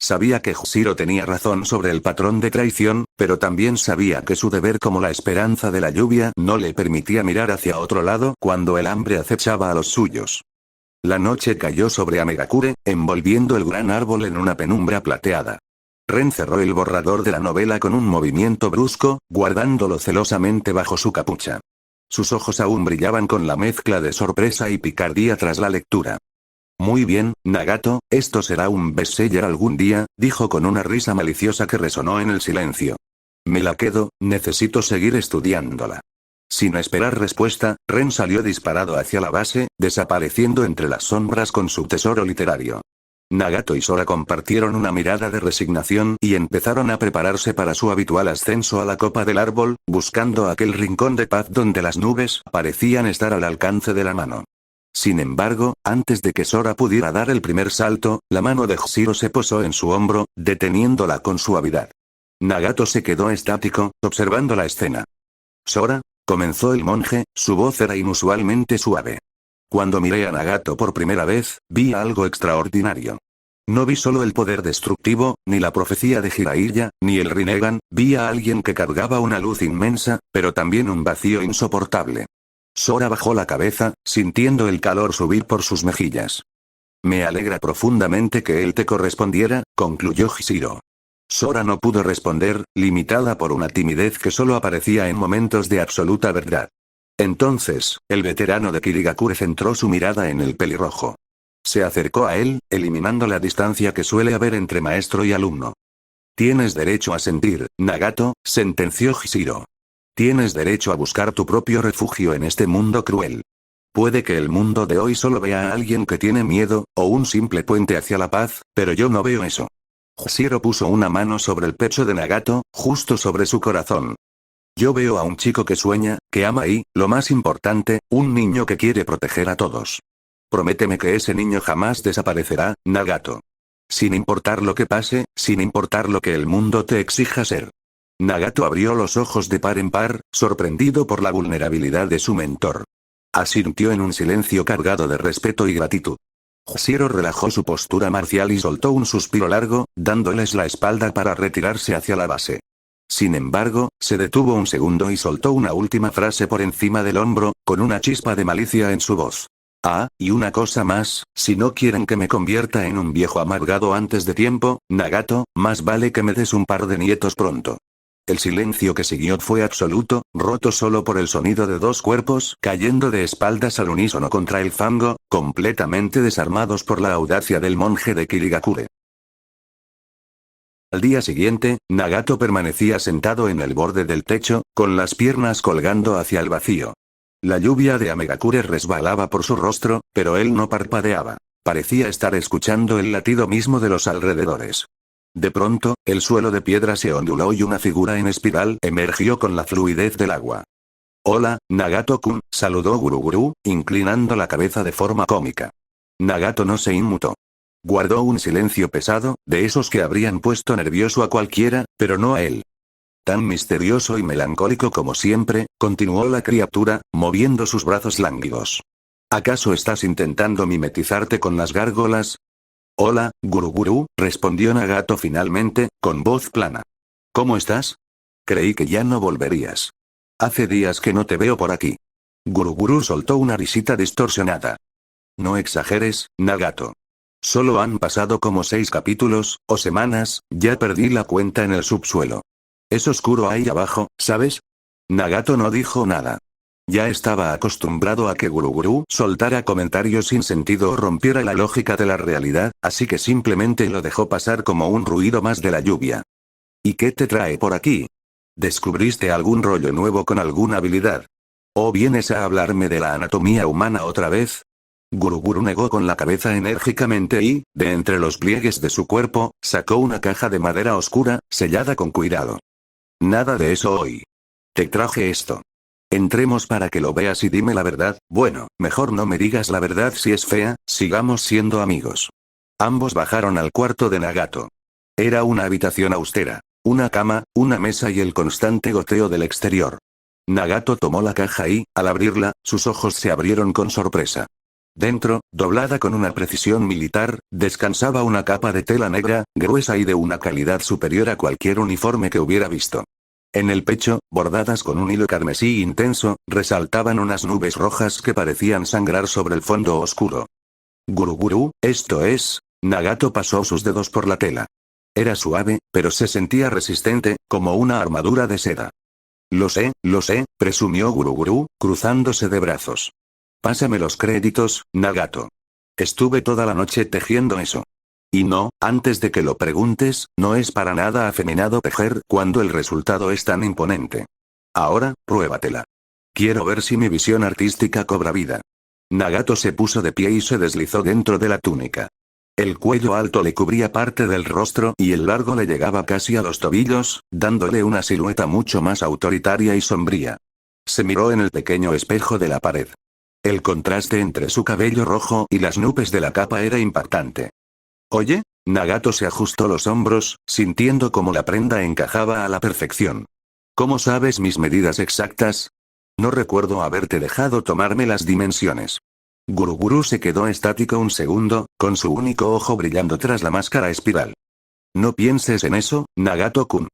Sabía que Jushiro tenía razón sobre el patrón de traición, pero también sabía que su deber como la esperanza de la lluvia no le permitía mirar hacia otro lado cuando el hambre acechaba a los suyos. La noche cayó sobre Amegakure, envolviendo el gran árbol en una penumbra plateada. Ren cerró el borrador de la novela con un movimiento brusco, guardándolo celosamente bajo su capucha. Sus ojos aún brillaban con la mezcla de sorpresa y picardía tras la lectura. «Muy bien, Nagato, esto será un bestseller algún día», dijo con una risa maliciosa que resonó en el silencio. «Me la quedo, necesito seguir estudiándola». Sin esperar respuesta, Ren salió disparado hacia la base, desapareciendo entre las sombras con su tesoro literario. Nagato y Sora compartieron una mirada de resignación y empezaron a prepararse para su habitual ascenso a la copa del árbol, buscando aquel rincón de paz donde las nubes parecían estar al alcance de la mano. Sin embargo, antes de que Sora pudiera dar el primer salto, la mano de Jushiro se posó en su hombro, deteniéndola con suavidad. Nagato se quedó estático, observando la escena. «Sora», comenzó el monje, su voz era inusualmente suave. Cuando miré a Nagato por primera vez, vi algo extraordinario. No vi solo el poder destructivo, ni la profecía de Jiraiya, ni el Rinnegan, vi a alguien que cargaba una luz inmensa, pero también un vacío insoportable. Sora bajó la cabeza, sintiendo el calor subir por sus mejillas. «Me alegra profundamente que él te correspondiera», concluyó Jushiro. Sora no pudo responder, limitada por una timidez que solo aparecía en momentos de absoluta verdad. Entonces, el veterano de Kirigakure centró su mirada en el pelirrojo. Se acercó a él, eliminando la distancia que suele haber entre maestro y alumno. «Tienes derecho a sentir, Nagato», sentenció Jushiro. «Tienes derecho a buscar tu propio refugio en este mundo cruel. Puede que el mundo de hoy solo vea a alguien que tiene miedo, o un simple puente hacia la paz, pero yo no veo eso». Jushiro puso una mano sobre el pecho de Nagato, justo sobre su corazón. «Yo veo a un chico que sueña, que ama y, lo más importante, un niño que quiere proteger a todos. Prométeme que ese niño jamás desaparecerá, Nagato. Sin importar lo que pase, sin importar lo que el mundo te exija ser». Nagato abrió los ojos de par en par, sorprendido por la vulnerabilidad de su mentor. Asintió en un silencio cargado de respeto y gratitud. Jushiro relajó su postura marcial y soltó un suspiro largo, dándoles la espalda para retirarse hacia la base. Sin embargo, se detuvo un segundo y soltó una última frase por encima del hombro, con una chispa de malicia en su voz. «Ah, y una cosa más, si no quieren que me convierta en un viejo amargado antes de tiempo, Nagato, más vale que me des un par de nietos pronto». El silencio que siguió fue absoluto, roto solo por el sonido de dos cuerpos cayendo de espaldas al unísono contra el fango, completamente desarmados por la audacia del monje de Kirigakure. Al día siguiente, Nagato permanecía sentado en el borde del techo, con las piernas colgando hacia el vacío. La lluvia de Amegakure resbalaba por su rostro, pero él no parpadeaba. Parecía estar escuchando el latido mismo de los alrededores. De pronto, el suelo de piedra se onduló y una figura en espiral emergió con la fluidez del agua. Hola, Nagato-kun, saludó Guruguru, inclinando la cabeza de forma cómica. Nagato no se inmutó. Guardó un silencio pesado, de esos que habrían puesto nervioso a cualquiera, pero no a él. Tan misterioso y melancólico como siempre, continuó la criatura, moviendo sus brazos lánguidos. ¿Acaso estás intentando mimetizarte con las gárgolas? Hola, Guruguru, respondió Nagato finalmente, con voz plana. ¿Cómo estás? Creí que ya no volverías. Hace días que no te veo por aquí. Guruguru soltó una risita distorsionada. No exageres, Nagato. Solo han pasado como 6 capítulos, o semanas, ya perdí la cuenta en el subsuelo. Es oscuro ahí abajo, ¿sabes? Nagato no dijo nada. Ya estaba acostumbrado a que Guruguru soltara comentarios sin sentido o rompiera la lógica de la realidad, así que simplemente lo dejó pasar como un ruido más de la lluvia. ¿Y qué te trae por aquí? ¿Descubriste algún rollo nuevo con alguna habilidad? ¿O vienes a hablarme de la anatomía humana otra vez? Guruguru negó con la cabeza enérgicamente y, de entre los pliegues de su cuerpo, sacó una caja de madera oscura, sellada con cuidado. Nada de eso hoy. Te traje esto. Entremos para que lo veas y dime la verdad. Bueno, mejor no me digas la verdad si es fea, sigamos siendo amigos. Ambos bajaron al cuarto de Nagato. Era una habitación austera. Una cama, una mesa y el constante goteo del exterior. Nagato tomó la caja y, al abrirla, sus ojos se abrieron con sorpresa. Dentro, doblada con una precisión militar, descansaba una capa de tela negra, gruesa y de una calidad superior a cualquier uniforme que hubiera visto. En el pecho, bordadas con un hilo carmesí intenso, resaltaban unas nubes rojas que parecían sangrar sobre el fondo oscuro. Guruguru, esto es... Nagato pasó sus dedos por la tela. Era suave, pero se sentía resistente, como una armadura de seda. Lo sé, presumió Guruguru, cruzándose de brazos. Pásame los créditos, Nagato. Estuve toda la noche tejiendo eso. Y no, antes de que lo preguntes, no es para nada afeminado tejer cuando el resultado es tan imponente. Ahora, pruébatela. Quiero ver si mi visión artística cobra vida. Nagato se puso de pie y se deslizó dentro de la túnica. El cuello alto le cubría parte del rostro y el largo le llegaba casi a los tobillos, dándole una silueta mucho más autoritaria y sombría. Se miró en el pequeño espejo de la pared. El contraste entre su cabello rojo y las nubes de la capa era impactante. Oye, Nagato se ajustó los hombros, sintiendo cómo la prenda encajaba a la perfección. ¿Cómo sabes mis medidas exactas? No recuerdo haberte dejado tomarme las dimensiones. Guruguru se quedó estático un segundo, con su único ojo brillando tras la máscara espiral. No pienses en eso, Nagato-kun.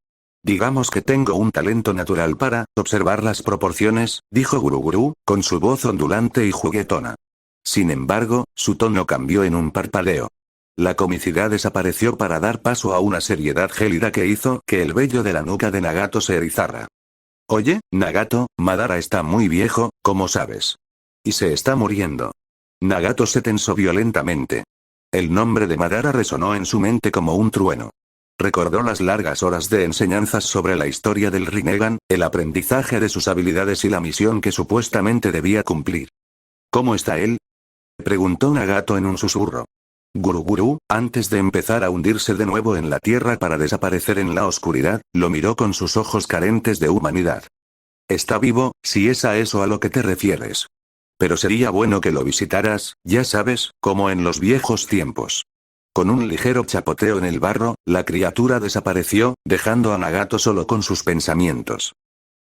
Digamos que tengo un talento natural para observar las proporciones, dijo Guruguru, con su voz ondulante y juguetona. Sin embargo, su tono cambió en un parpadeo. La comicidad desapareció para dar paso a una seriedad gélida que hizo que el vello de la nuca de Nagato se erizara. Oye, Nagato, Madara está muy viejo, como sabes. Y se está muriendo. Nagato se tensó violentamente. El nombre de Madara resonó en su mente como un trueno. Recordó las largas horas de enseñanzas sobre la historia del Rinnegan, el aprendizaje de sus habilidades y la misión que supuestamente debía cumplir. ¿Cómo está él? Preguntó Nagato en un susurro. Guruguru, antes de empezar a hundirse de nuevo en la tierra para desaparecer en la oscuridad, lo miró con sus ojos carentes de humanidad. Está vivo, si es a eso a lo que te refieres. Pero sería bueno que lo visitaras, ya sabes, como en los viejos tiempos. Con un ligero chapoteo en el barro, la criatura desapareció, dejando a Nagato solo con sus pensamientos.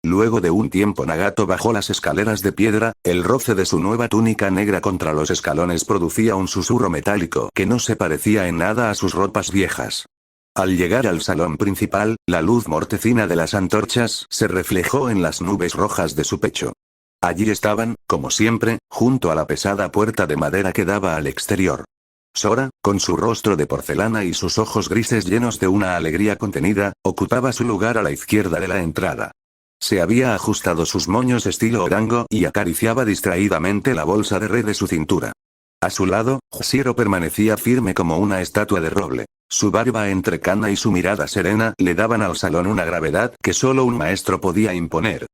Luego de un tiempo Nagato bajó las escaleras de piedra, el roce de su nueva túnica negra contra los escalones producía un susurro metálico que no se parecía en nada a sus ropas viejas. Al llegar al salón principal, la luz mortecina de las antorchas se reflejó en las nubes rojas de su pecho. Allí estaban, como siempre, junto a la pesada puerta de madera que daba al exterior. Sora, con su rostro de porcelana y sus ojos grises llenos de una alegría contenida, ocupaba su lugar a la izquierda de la entrada. Se había ajustado sus moños estilo orango y acariciaba distraídamente la bolsa de red de su cintura. A su lado, Shiro permanecía firme como una estatua de roble. Su barba entrecana y su mirada serena le daban al salón una gravedad que solo un maestro podía imponer.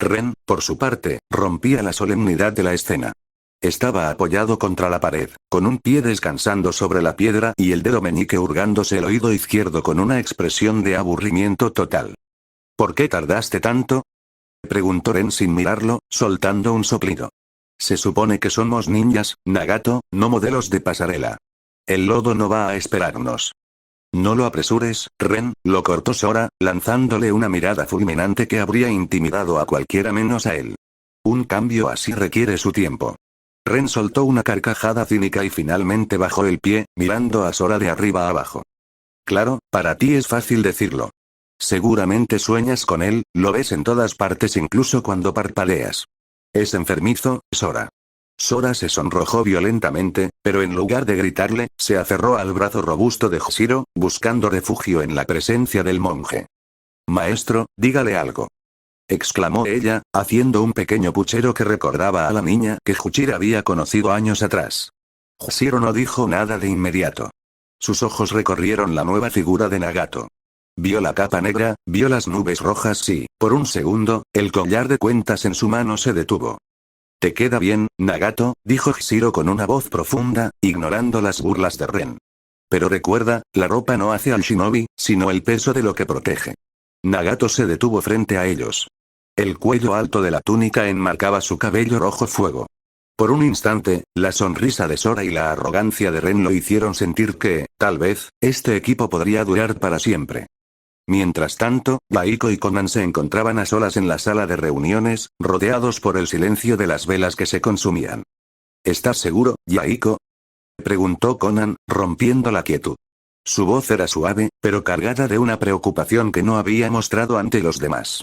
Ren, por su parte, rompía la solemnidad de la escena. Estaba apoyado contra la pared, con un pie descansando sobre la piedra y el dedo meñique hurgándose el oído izquierdo con una expresión de aburrimiento total. ¿Por qué tardaste tanto? Preguntó Ren sin mirarlo, soltando un soplido. Se supone que somos ninjas, Nagato, no modelos de pasarela. El lodo no va a esperarnos. No lo apresures, Ren, lo cortó Sora, lanzándole una mirada fulminante que habría intimidado a cualquiera menos a él. Un cambio así requiere su tiempo. Ren soltó una carcajada cínica y finalmente bajó el pie, mirando a Sora de arriba a abajo. Claro, para ti es fácil decirlo. Seguramente sueñas con él, lo ves en todas partes incluso cuando parpadeas. Es enfermizo, Sora. Sora se sonrojó violentamente, pero en lugar de gritarle, se aferró al brazo robusto de Hshiro, buscando refugio en la presencia del monje. Maestro, dígale algo. Exclamó ella, haciendo un pequeño puchero que recordaba a la niña que Hshiro había conocido años atrás. Hshiro no dijo nada de inmediato. Sus ojos recorrieron la nueva figura de Nagato. Vio la capa negra, vio las nubes rojas y, por un segundo, el collar de cuentas en su mano se detuvo. «Te queda bien, Nagato», dijo Hshiro con una voz profunda, ignorando las burlas de Ren. «Pero recuerda, la ropa no hace al shinobi, sino el peso de lo que protege». Nagato se detuvo frente a ellos. El cuello alto de la túnica enmarcaba su cabello rojo fuego. Por un instante, la sonrisa de Sora y la arrogancia de Ren lo hicieron sentir que, tal vez, este equipo podría durar para siempre. Mientras tanto, Baiko y Conan se encontraban a solas en la sala de reuniones, rodeados por el silencio de las velas que se consumían. ¿Estás seguro, Baiko? Preguntó Conan, rompiendo la quietud. Su voz era suave, pero cargada de una preocupación que no había mostrado ante los demás.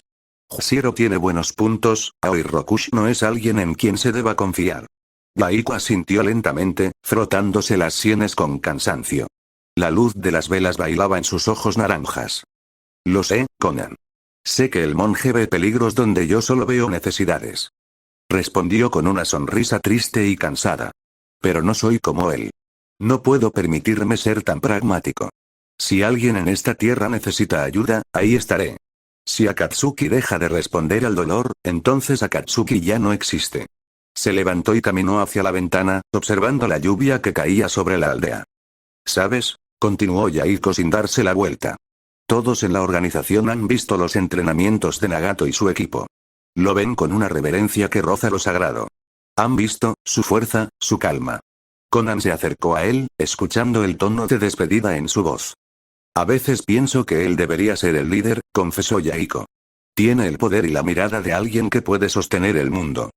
Hshiro tiene buenos puntos, Aoi Rokushi no es alguien en quien se deba confiar. Baiko asintió lentamente, frotándose las sienes con cansancio. La luz de las velas bailaba en sus ojos naranjas. Lo sé, Conan. Sé que el monje ve peligros donde yo solo veo necesidades. Respondió con una sonrisa triste y cansada. Pero no soy como él. No puedo permitirme ser tan pragmático. Si alguien en esta tierra necesita ayuda, ahí estaré. Si Akatsuki deja de responder al dolor, entonces Akatsuki ya no existe. Se levantó y caminó hacia la ventana, observando la lluvia que caía sobre la aldea. ¿Sabes? Continuó Yaiko sin darse la vuelta. Todos en la organización han visto los entrenamientos de Nagato y su equipo. Lo ven con una reverencia que roza lo sagrado. Han visto su fuerza, su calma. Conan se acercó a él, escuchando el tono de despedida en su voz. A veces pienso que él debería ser el líder, confesó Yaiko. Tiene el poder y la mirada de alguien que puede sostener el mundo.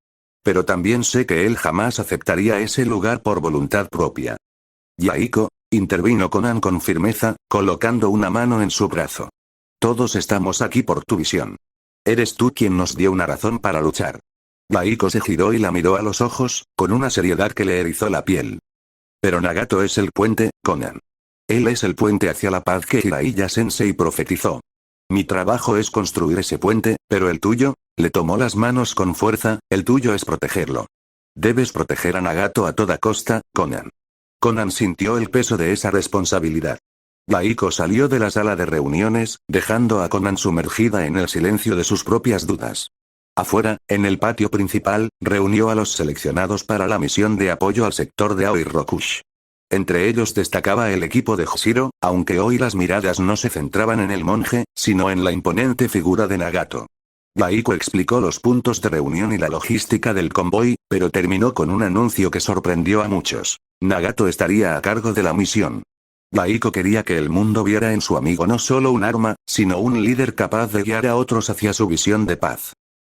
Pero también sé que él jamás aceptaría ese lugar por voluntad propia. Yaiko, intervino Conan con firmeza, colocando una mano en su brazo. Todos estamos aquí por tu visión. Eres tú quien nos dio una razón para luchar. Baiko se giró y la miró a los ojos, con una seriedad que le erizó la piel. Pero Nagato es el puente, Conan. Él es el puente hacia la paz que Jiraiya Sensei profetizó. Mi trabajo es construir ese puente, pero el tuyo, le tomó las manos con fuerza, el tuyo es protegerlo. Debes proteger a Nagato a toda costa, Conan. Conan sintió el peso de esa responsabilidad. Baiko salió de la sala de reuniones, dejando a Conan sumergida en el silencio de sus propias dudas. Afuera, en el patio principal, reunió a los seleccionados para la misión de apoyo al sector de Aoi Rokushi. Entre ellos destacaba el equipo de Hshiro, aunque hoy las miradas no se centraban en el monje, sino en la imponente figura de Nagato. Baiko explicó los puntos de reunión y la logística del convoy, pero terminó con un anuncio que sorprendió a muchos. Nagato estaría a cargo de la misión. Baiko quería que el mundo viera en su amigo no solo un arma, sino un líder capaz de guiar a otros hacia su visión de paz.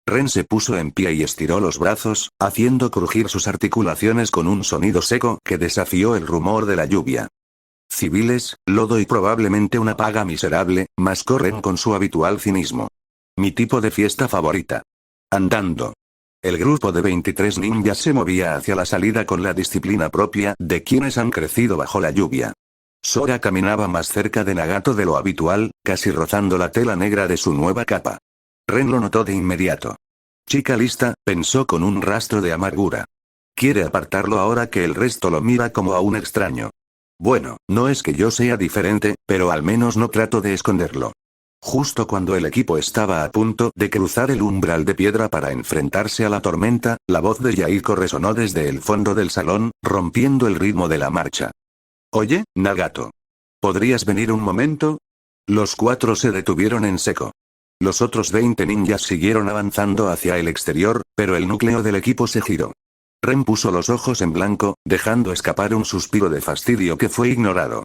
Ren se puso en pie y estiró los brazos, haciendo crujir sus articulaciones con un sonido seco que desafió el rumor de la lluvia. Civiles, lodo y probablemente una paga miserable, mascó Ren con su habitual cinismo. Mi tipo de fiesta favorita. Andando. El grupo de 23 ninjas se movía hacia la salida con la disciplina propia de quienes han crecido bajo la lluvia. Sora caminaba más cerca de Nagato de lo habitual, casi rozando la tela negra de su nueva capa. Ren lo notó de inmediato. Chica lista, pensó con un rastro de amargura. Quiere apartarlo ahora que el resto lo mira como a un extraño. Bueno, no es que yo sea diferente, pero al menos no trato de esconderlo. Justo cuando el equipo estaba a punto de cruzar el umbral de piedra para enfrentarse a la tormenta, la voz de Yaiko resonó desde el fondo del salón, rompiendo el ritmo de la marcha. Oye, Nagato. ¿Podrías venir un momento? Los 4 se detuvieron en seco. Los otros 20 ninjas siguieron avanzando hacia el exterior, pero el núcleo del equipo se giró. Ren puso los ojos en blanco, dejando escapar un suspiro de fastidio que fue ignorado.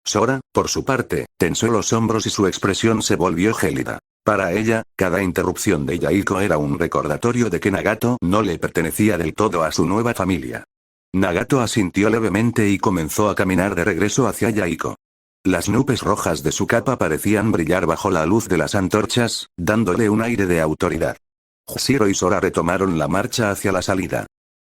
Sora, por su parte, tensó los hombros y su expresión se volvió gélida. Para ella, cada interrupción de Yaiko era un recordatorio de que Nagato no le pertenecía del todo a su nueva familia. Nagato asintió levemente y comenzó a caminar de regreso hacia Yaiko. Las nubes rojas de su capa parecían brillar bajo la luz de las antorchas, dándole un aire de autoridad. Hishiro y Sora retomaron la marcha hacia la salida.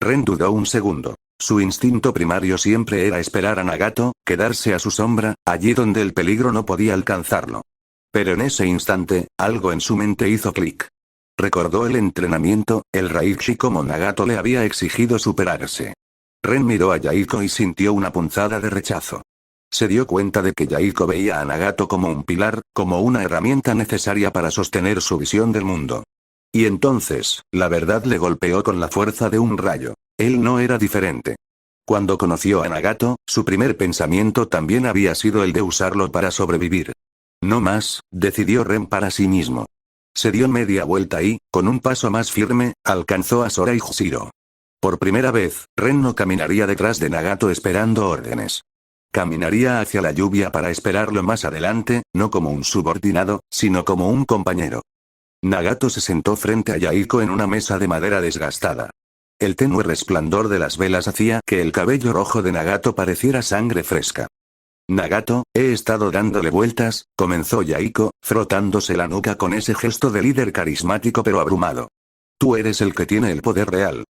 Ren dudó un segundo. Su instinto primario siempre era esperar a Nagato, quedarse a su sombra, allí donde el peligro no podía alcanzarlo. Pero en ese instante, algo en su mente hizo clic. Recordó el entrenamiento, el Raichi como Nagato le había exigido superarse. Ren miró a Yaiko y sintió una punzada de rechazo. Se dio cuenta de que Yaiko veía a Nagato como un pilar, como una herramienta necesaria para sostener su visión del mundo. Y entonces, la verdad le golpeó con la fuerza de un rayo. Él no era diferente. Cuando conoció a Nagato, su primer pensamiento también había sido el de usarlo para sobrevivir. No más, decidió Ren para sí mismo. Se dio media vuelta y, con un paso más firme, alcanzó a Sora y Hishiro. Por primera vez, Ren no caminaría detrás de Nagato esperando órdenes. Caminaría hacia la lluvia para esperarlo más adelante, no como un subordinado, sino como un compañero. Nagato se sentó frente a Yaiko en una mesa de madera desgastada. El tenue resplandor de las velas hacía que el cabello rojo de Nagato pareciera sangre fresca. Nagato, he estado dándole vueltas, comenzó Yaiko, frotándose la nuca con ese gesto de líder carismático pero abrumado. Tú eres el que tiene el poder real.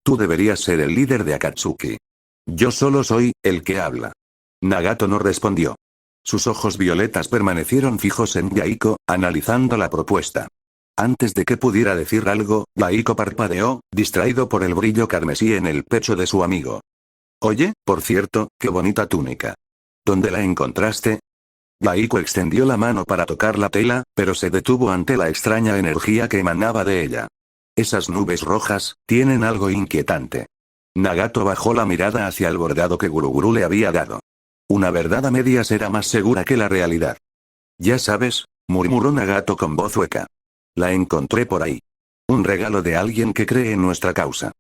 Tú deberías ser el líder de Akatsuki. Yo solo soy el que habla. Nagato no respondió. Sus ojos violetas permanecieron fijos en Yaiko, analizando la propuesta. Antes de que pudiera decir algo, Yaiko parpadeó, distraído por el brillo carmesí en el pecho de su amigo. Oye, por cierto, qué bonita túnica. ¿Dónde la encontraste? Yaiko extendió la mano para tocar la tela, pero se detuvo ante la extraña energía que emanaba de ella. Esas nubes rojas, tienen algo inquietante. Nagato bajó la mirada hacia el bordado que Guruguru le había dado. Una verdad a medias era más segura que la realidad. Ya sabes, murmuró Nagato con voz hueca. La encontré por ahí. Un regalo de alguien que cree en nuestra causa.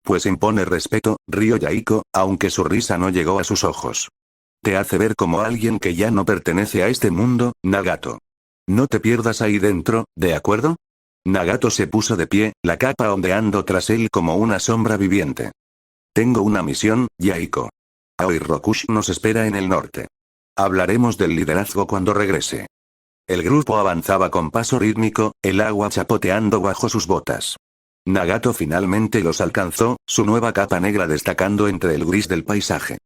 Pues impone respeto, rió Yaiko, aunque su risa no llegó a sus ojos. Te hace ver como alguien que ya no pertenece a este mundo, Nagato. No te pierdas ahí dentro, ¿de acuerdo? Nagato se puso de pie, la capa ondeando tras él como una sombra viviente. Tengo una misión, Yaiko. Aoi Rokushi nos espera en el norte. Hablaremos del liderazgo cuando regrese. El grupo avanzaba con paso rítmico, el agua chapoteando bajo sus botas. Nagato finalmente los alcanzó, su nueva capa negra destacando entre el gris del paisaje.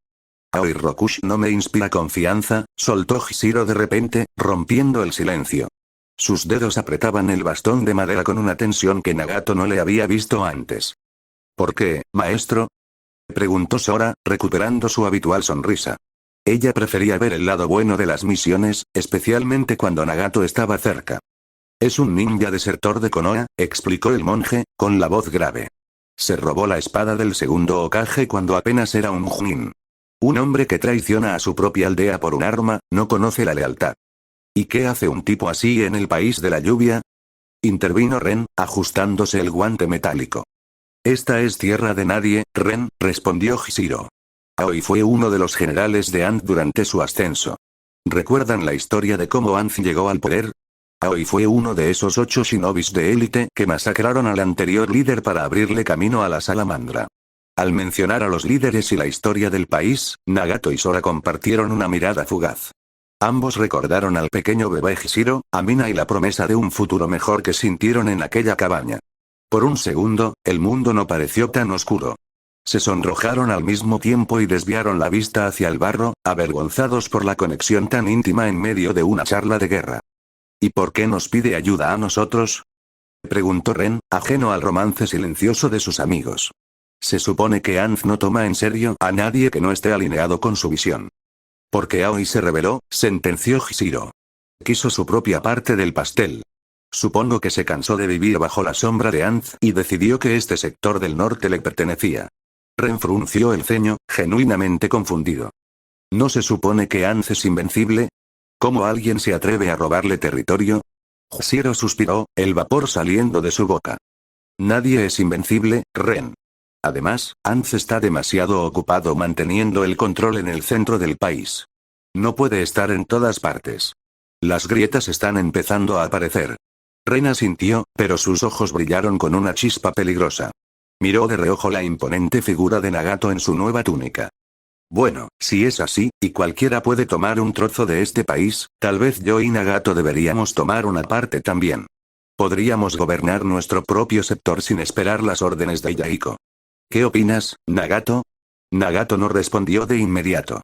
Aoi Rokushi no me inspira confianza, soltó Hishiro de repente, rompiendo el silencio. Sus dedos apretaban el bastón de madera con una tensión que Nagato no le había visto antes. ¿Por qué, maestro? Preguntó Sora, recuperando su habitual sonrisa. Ella prefería ver el lado bueno de las misiones, especialmente cuando Nagato estaba cerca. Es un ninja desertor de Konoha, explicó el monje, con la voz grave. Se robó la espada del segundo Hokage cuando apenas era un Chunin. Un hombre que traiciona a su propia aldea por un arma, no conoce la lealtad. ¿Y qué hace un tipo así en el país de la lluvia? Intervino Ren, ajustándose el guante metálico. Esta es tierra de nadie, Ren, respondió Hishiro. Aoi fue uno de los generales de Ant durante su ascenso. ¿Recuerdan la historia de cómo Ant llegó al poder? Aoi fue uno de esos 8 shinobis de élite que masacraron al anterior líder para abrirle camino a la salamandra. Al mencionar a los líderes y la historia del país, Nagato y Sora compartieron una mirada fugaz. Ambos recordaron al pequeño bebé Hishiro, a Mina y la promesa de un futuro mejor que sintieron en aquella cabaña. Por un segundo, el mundo no pareció tan oscuro. Se sonrojaron al mismo tiempo y desviaron la vista hacia el barro, avergonzados por la conexión tan íntima en medio de una charla de guerra. ¿Y por qué nos pide ayuda a nosotros? Preguntó Ren, ajeno al romance silencioso de sus amigos. Se supone que Ant no toma en serio a nadie que no esté alineado con su visión. Porque Aoi se rebeló, sentenció Hishiro. quiso su propia parte del pastel. Supongo que se cansó de vivir bajo la sombra de Anz y decidió que este sector del norte le pertenecía. Ren frunció el ceño, genuinamente confundido. ¿No se supone que Anz es invencible? ¿Cómo alguien se atreve a robarle territorio? Jusiero suspiró, el vapor saliendo de su boca. Nadie es invencible, Ren. Además, Anz está demasiado ocupado manteniendo el control en el centro del país. No puede estar en todas partes. Las grietas están empezando a aparecer. Ren asintió, pero sus ojos brillaron con una chispa peligrosa. Miró de reojo la imponente figura de Nagato en su nueva túnica. Bueno, si es así, y cualquiera puede tomar un trozo de este país, tal vez yo y Nagato deberíamos tomar una parte también. Podríamos gobernar nuestro propio sector sin esperar las órdenes de Yaiko. ¿Qué opinas, Nagato? Nagato no respondió de inmediato.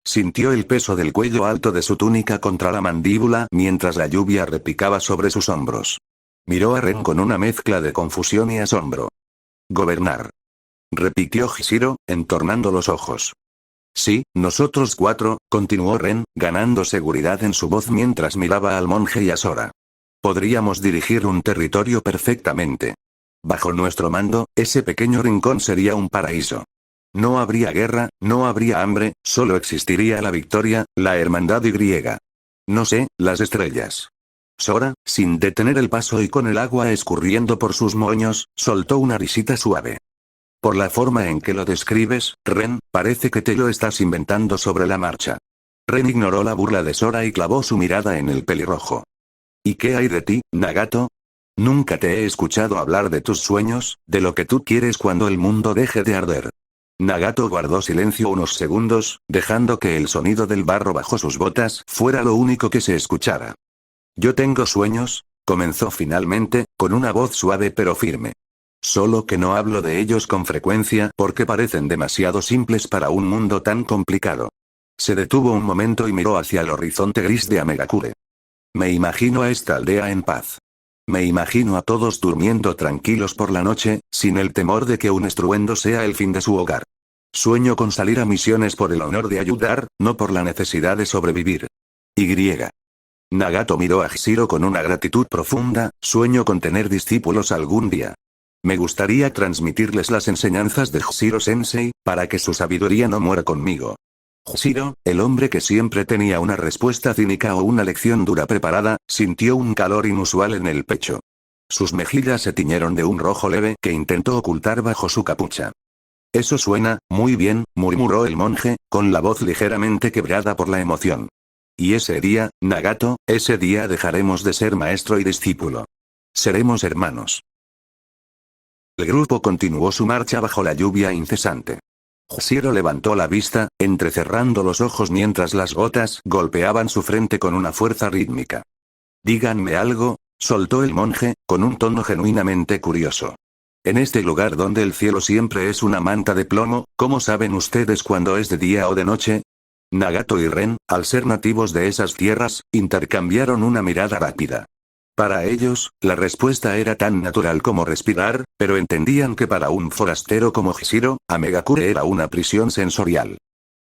Sintió el peso del cuello alto de su túnica contra la mandíbula mientras la lluvia repicaba sobre sus hombros. Miró a Ren con una mezcla de confusión y asombro. Gobernar. Repitió Hishiro, entornando los ojos. Sí, nosotros cuatro, continuó Ren, ganando seguridad en su voz mientras miraba al monje y a Sora. Podríamos dirigir un territorio perfectamente. Bajo nuestro mando, ese pequeño rincón sería un paraíso. No habría guerra, no habría hambre, solo existiría la victoria, la hermandad y griega. No sé, las estrellas. Sora, sin detener el paso y con el agua escurriendo por sus moños, soltó una risita suave. Por la forma en que lo describes, Ren, parece que te lo estás inventando sobre la marcha. Ren ignoró la burla de Sora y clavó su mirada en el pelirrojo. ¿Y qué hay de ti, Nagato? Nunca te he escuchado hablar de tus sueños, de lo que tú quieres cuando el mundo deje de arder. Nagato guardó silencio unos segundos, dejando que el sonido del barro bajo sus botas fuera lo único que se escuchara. Yo tengo sueños, comenzó finalmente, con una voz suave pero firme. Solo que no hablo de ellos con frecuencia porque parecen demasiado simples para un mundo tan complicado. Se detuvo un momento y miró hacia el horizonte gris de Amegakure. Me imagino a esta aldea en paz. Me imagino a todos durmiendo tranquilos por la noche, sin el temor de que un estruendo sea el fin de su hogar. Sueño con salir a misiones por el honor de ayudar, no por la necesidad de sobrevivir. Y. Nagato miró a Hishiro con una gratitud profunda, sueño con tener discípulos algún día. Me gustaría transmitirles las enseñanzas de Hishiro-sensei, para que su sabiduría no muera conmigo. Hishiro, el hombre que siempre tenía una respuesta cínica o una lección dura preparada, sintió un calor inusual en el pecho. Sus mejillas se tiñeron de un rojo leve que intentó ocultar bajo su capucha. Eso suena, muy bien, murmuró el monje, con la voz ligeramente quebrada por la emoción. Y ese día, Nagato, ese día dejaremos de ser maestro y discípulo. Seremos hermanos. El grupo continuó su marcha bajo la lluvia incesante. Hishiro levantó la vista, entrecerrando los ojos mientras las gotas golpeaban su frente con una fuerza rítmica. Díganme algo, soltó el monje, con un tono genuinamente curioso. En este lugar donde el cielo siempre es una manta de plomo, ¿cómo saben ustedes cuándo es de día o de noche? Nagato y Ren, al ser nativos de esas tierras, intercambiaron una mirada rápida. Para ellos, la respuesta era tan natural como respirar, pero entendían que para un forastero como Hishiro, Amegakure era una prisión sensorial.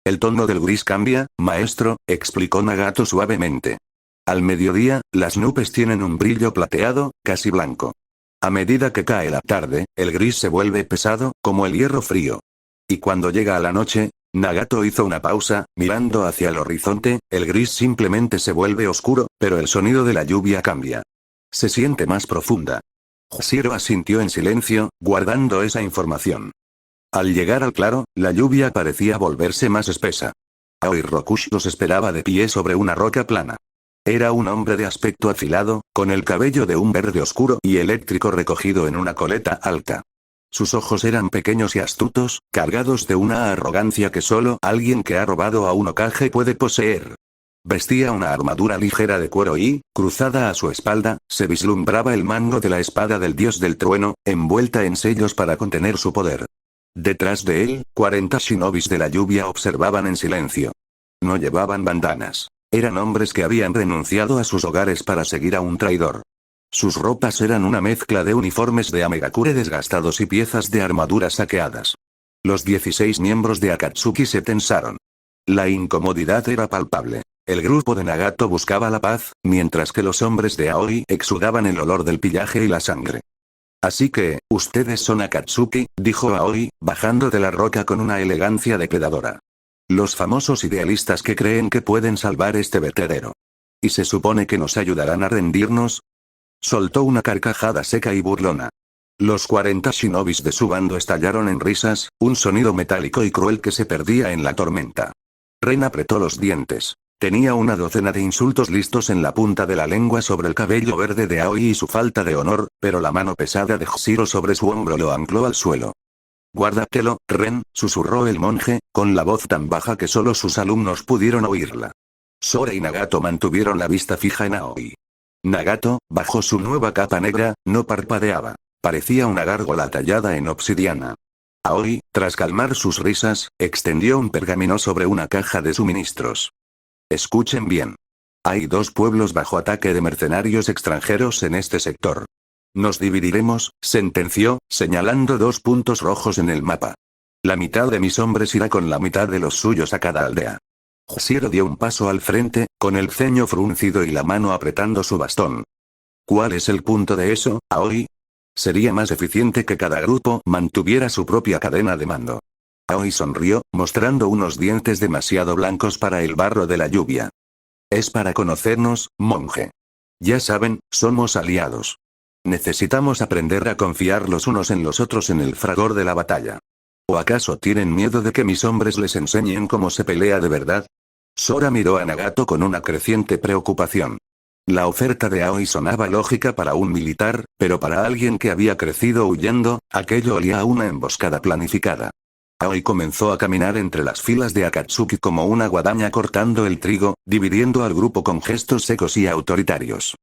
El tono del gris cambia, maestro, explicó Nagato suavemente. Al mediodía, las nubes tienen un brillo plateado, casi blanco. A medida que cae la tarde, el gris se vuelve pesado, como el hierro frío. Y cuando llega a la noche, Nagato hizo una pausa, mirando hacia el horizonte, el gris simplemente se vuelve oscuro, pero el sonido de la lluvia cambia. Se siente más profunda. Hishiro asintió en silencio, guardando esa información. Al llegar al claro, la lluvia parecía volverse más espesa. Aoi Rokushi los esperaba de pie sobre una roca plana. Era un hombre de aspecto afilado, con el cabello de un verde oscuro y eléctrico recogido en una coleta alta. Sus ojos eran pequeños y astutos, cargados de una arrogancia que solo alguien que ha robado a un Hokage puede poseer. Vestía una armadura ligera de cuero y, cruzada a su espalda, se vislumbraba el mango de la espada del dios del trueno, envuelta en sellos para contener su poder. Detrás de él, 40 shinobis de la lluvia observaban en silencio. No llevaban bandanas. Eran hombres que habían renunciado a sus hogares para seguir a un traidor. Sus ropas eran una mezcla de uniformes de Amegakure desgastados y piezas de armadura saqueadas. Los 16 miembros de Akatsuki se tensaron. La incomodidad era palpable. El grupo de Nagato buscaba la paz, mientras que los hombres de Aoi exudaban el olor del pillaje y la sangre. Así que, ustedes son Akatsuki, dijo Aoi, bajando de la roca con una elegancia depredadora. Los famosos idealistas que creen que pueden salvar este vertedero. ¿Y se supone que nos ayudarán a rendirnos? Soltó una carcajada seca y burlona. Los 40 shinobis de su bando estallaron en risas, un sonido metálico y cruel que se perdía en la tormenta. Ren apretó los dientes. Tenía una docena de insultos listos en la punta de la lengua sobre el cabello verde de Aoi y su falta de honor, pero la mano pesada de Hshiro sobre su hombro lo ancló al suelo. Guárdatelo, Ren, susurró el monje, con la voz tan baja que solo sus alumnos pudieron oírla. Sora y Nagato mantuvieron la vista fija en Aoi. Nagato, bajo su nueva capa negra, no parpadeaba. Parecía una gárgola tallada en obsidiana. Aoi, tras calmar sus risas, extendió un pergamino sobre una caja de suministros. Escuchen bien. Hay 2 pueblos bajo ataque de mercenarios extranjeros en este sector. Nos dividiremos, sentenció, señalando 2 puntos rojos en el mapa. La mitad de mis hombres irá con la mitad de los suyos a cada aldea. Hshiro dio un paso al frente, con el ceño fruncido y la mano apretando su bastón. ¿Cuál es el punto de eso, Aoi? Sería más eficiente que cada grupo mantuviera su propia cadena de mando. Aoi sonrió, mostrando unos dientes demasiado blancos para el barro de la lluvia. Es para conocernos, monje. Ya saben, somos aliados. Necesitamos aprender a confiar los unos en los otros en el fragor de la batalla. ¿O acaso tienen miedo de que mis hombres les enseñen cómo se pelea de verdad? Sora miró a Nagato con una creciente preocupación. La oferta de Aoi sonaba lógica para un militar, pero para alguien que había crecido huyendo, aquello olía a una emboscada planificada. Aoi comenzó a caminar entre las filas de Akatsuki como una guadaña cortando el trigo, dividiendo al grupo con gestos secos y autoritarios.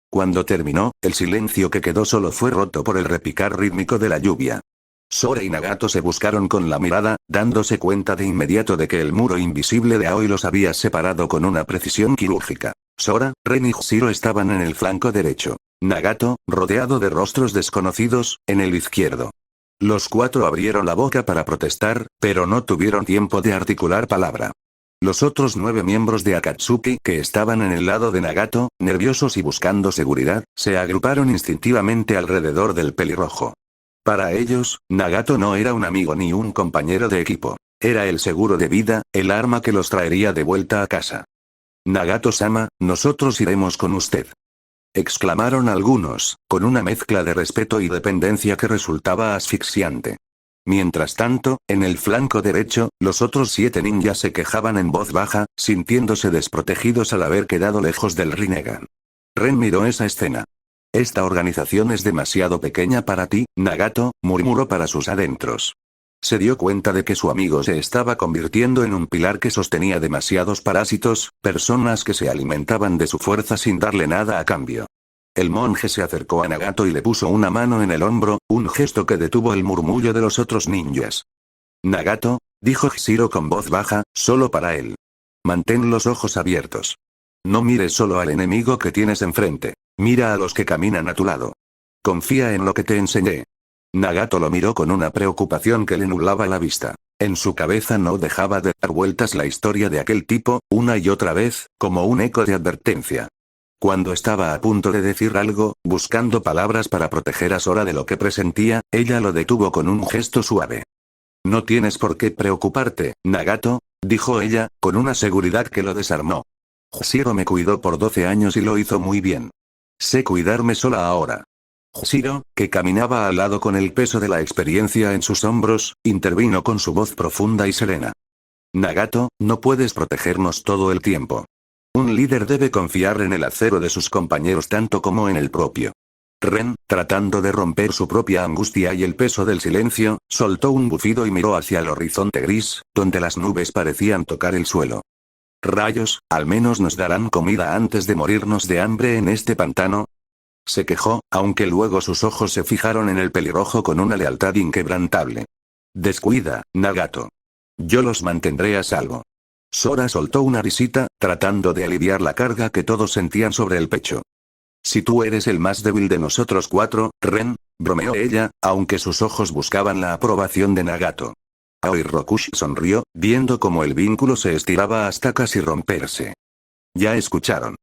Cuando terminó, el silencio que quedó solo fue roto por el repicar rítmico de la lluvia. Sora y Nagato se buscaron con la mirada, dándose cuenta de inmediato de que el muro invisible de Aoi los había separado con una precisión quirúrgica. Sora, Ren y Hshiro estaban en el flanco derecho. Nagato, rodeado de rostros desconocidos, en el izquierdo. Los 4 abrieron la boca para protestar, pero no tuvieron tiempo de articular palabra. Los otros 9 miembros de Akatsuki que estaban en el lado de Nagato, nerviosos y buscando seguridad, se agruparon instintivamente alrededor del pelirrojo. Para ellos, Nagato no era un amigo ni un compañero de equipo. Era el seguro de vida, el arma que los traería de vuelta a casa. Nagato-sama, nosotros iremos con usted. Exclamaron algunos, con una mezcla de respeto y dependencia que resultaba asfixiante. Mientras tanto, en el flanco derecho, los otros 7 ninjas se quejaban en voz baja, sintiéndose desprotegidos al haber quedado lejos del Rinnegan. Ren miró esa escena. Esta organización es demasiado pequeña para ti, Nagato, murmuró para sus adentros. Se dio cuenta de que su amigo se estaba convirtiendo en un pilar que sostenía demasiados parásitos, personas que se alimentaban de su fuerza sin darle nada a cambio. El monje se acercó a Nagato y le puso una mano en el hombro, un gesto que detuvo el murmullo de los otros ninjas. Nagato, dijo Hshiro con voz baja, solo para él. Mantén los ojos abiertos. No mires solo al enemigo que tienes enfrente. Mira a los que caminan a tu lado. Confía en lo que te enseñé. Nagato lo miró con una preocupación que le nublaba la vista. En su cabeza no dejaba de dar vueltas la historia de aquel tipo, una y otra vez, como un eco de advertencia. Cuando estaba a punto de decir algo, buscando palabras para proteger a Sora de lo que presentía, ella lo detuvo con un gesto suave. No tienes por qué preocuparte, Nagato, dijo ella, con una seguridad que lo desarmó. Hshiro me cuidó por 12 años y lo hizo muy bien. Sé cuidarme sola ahora. Hshiro, que caminaba al lado con el peso de la experiencia en sus hombros, intervino con su voz profunda y serena. Nagato, no puedes protegernos todo el tiempo. Un líder debe confiar en el acero de sus compañeros tanto como en el propio. Ren, tratando de romper su propia angustia y el peso del silencio, soltó un bufido y miró hacia el horizonte gris, donde las nubes parecían tocar el suelo. Rayos, al menos nos darán comida antes de morirnos de hambre en este pantano. Se quejó, aunque luego sus ojos se fijaron en el pelirrojo con una lealtad inquebrantable. Descuida, Nagato. Yo los mantendré a salvo. Sora soltó una risita, tratando de aliviar la carga que todos sentían sobre el pecho. Si tú eres el más débil de nosotros 4, Ren, bromeó ella, aunque sus ojos buscaban la aprobación de Nagato. Aoi Rokushi sonrió, viendo cómo el vínculo se estiraba hasta casi romperse. Ya escucharon.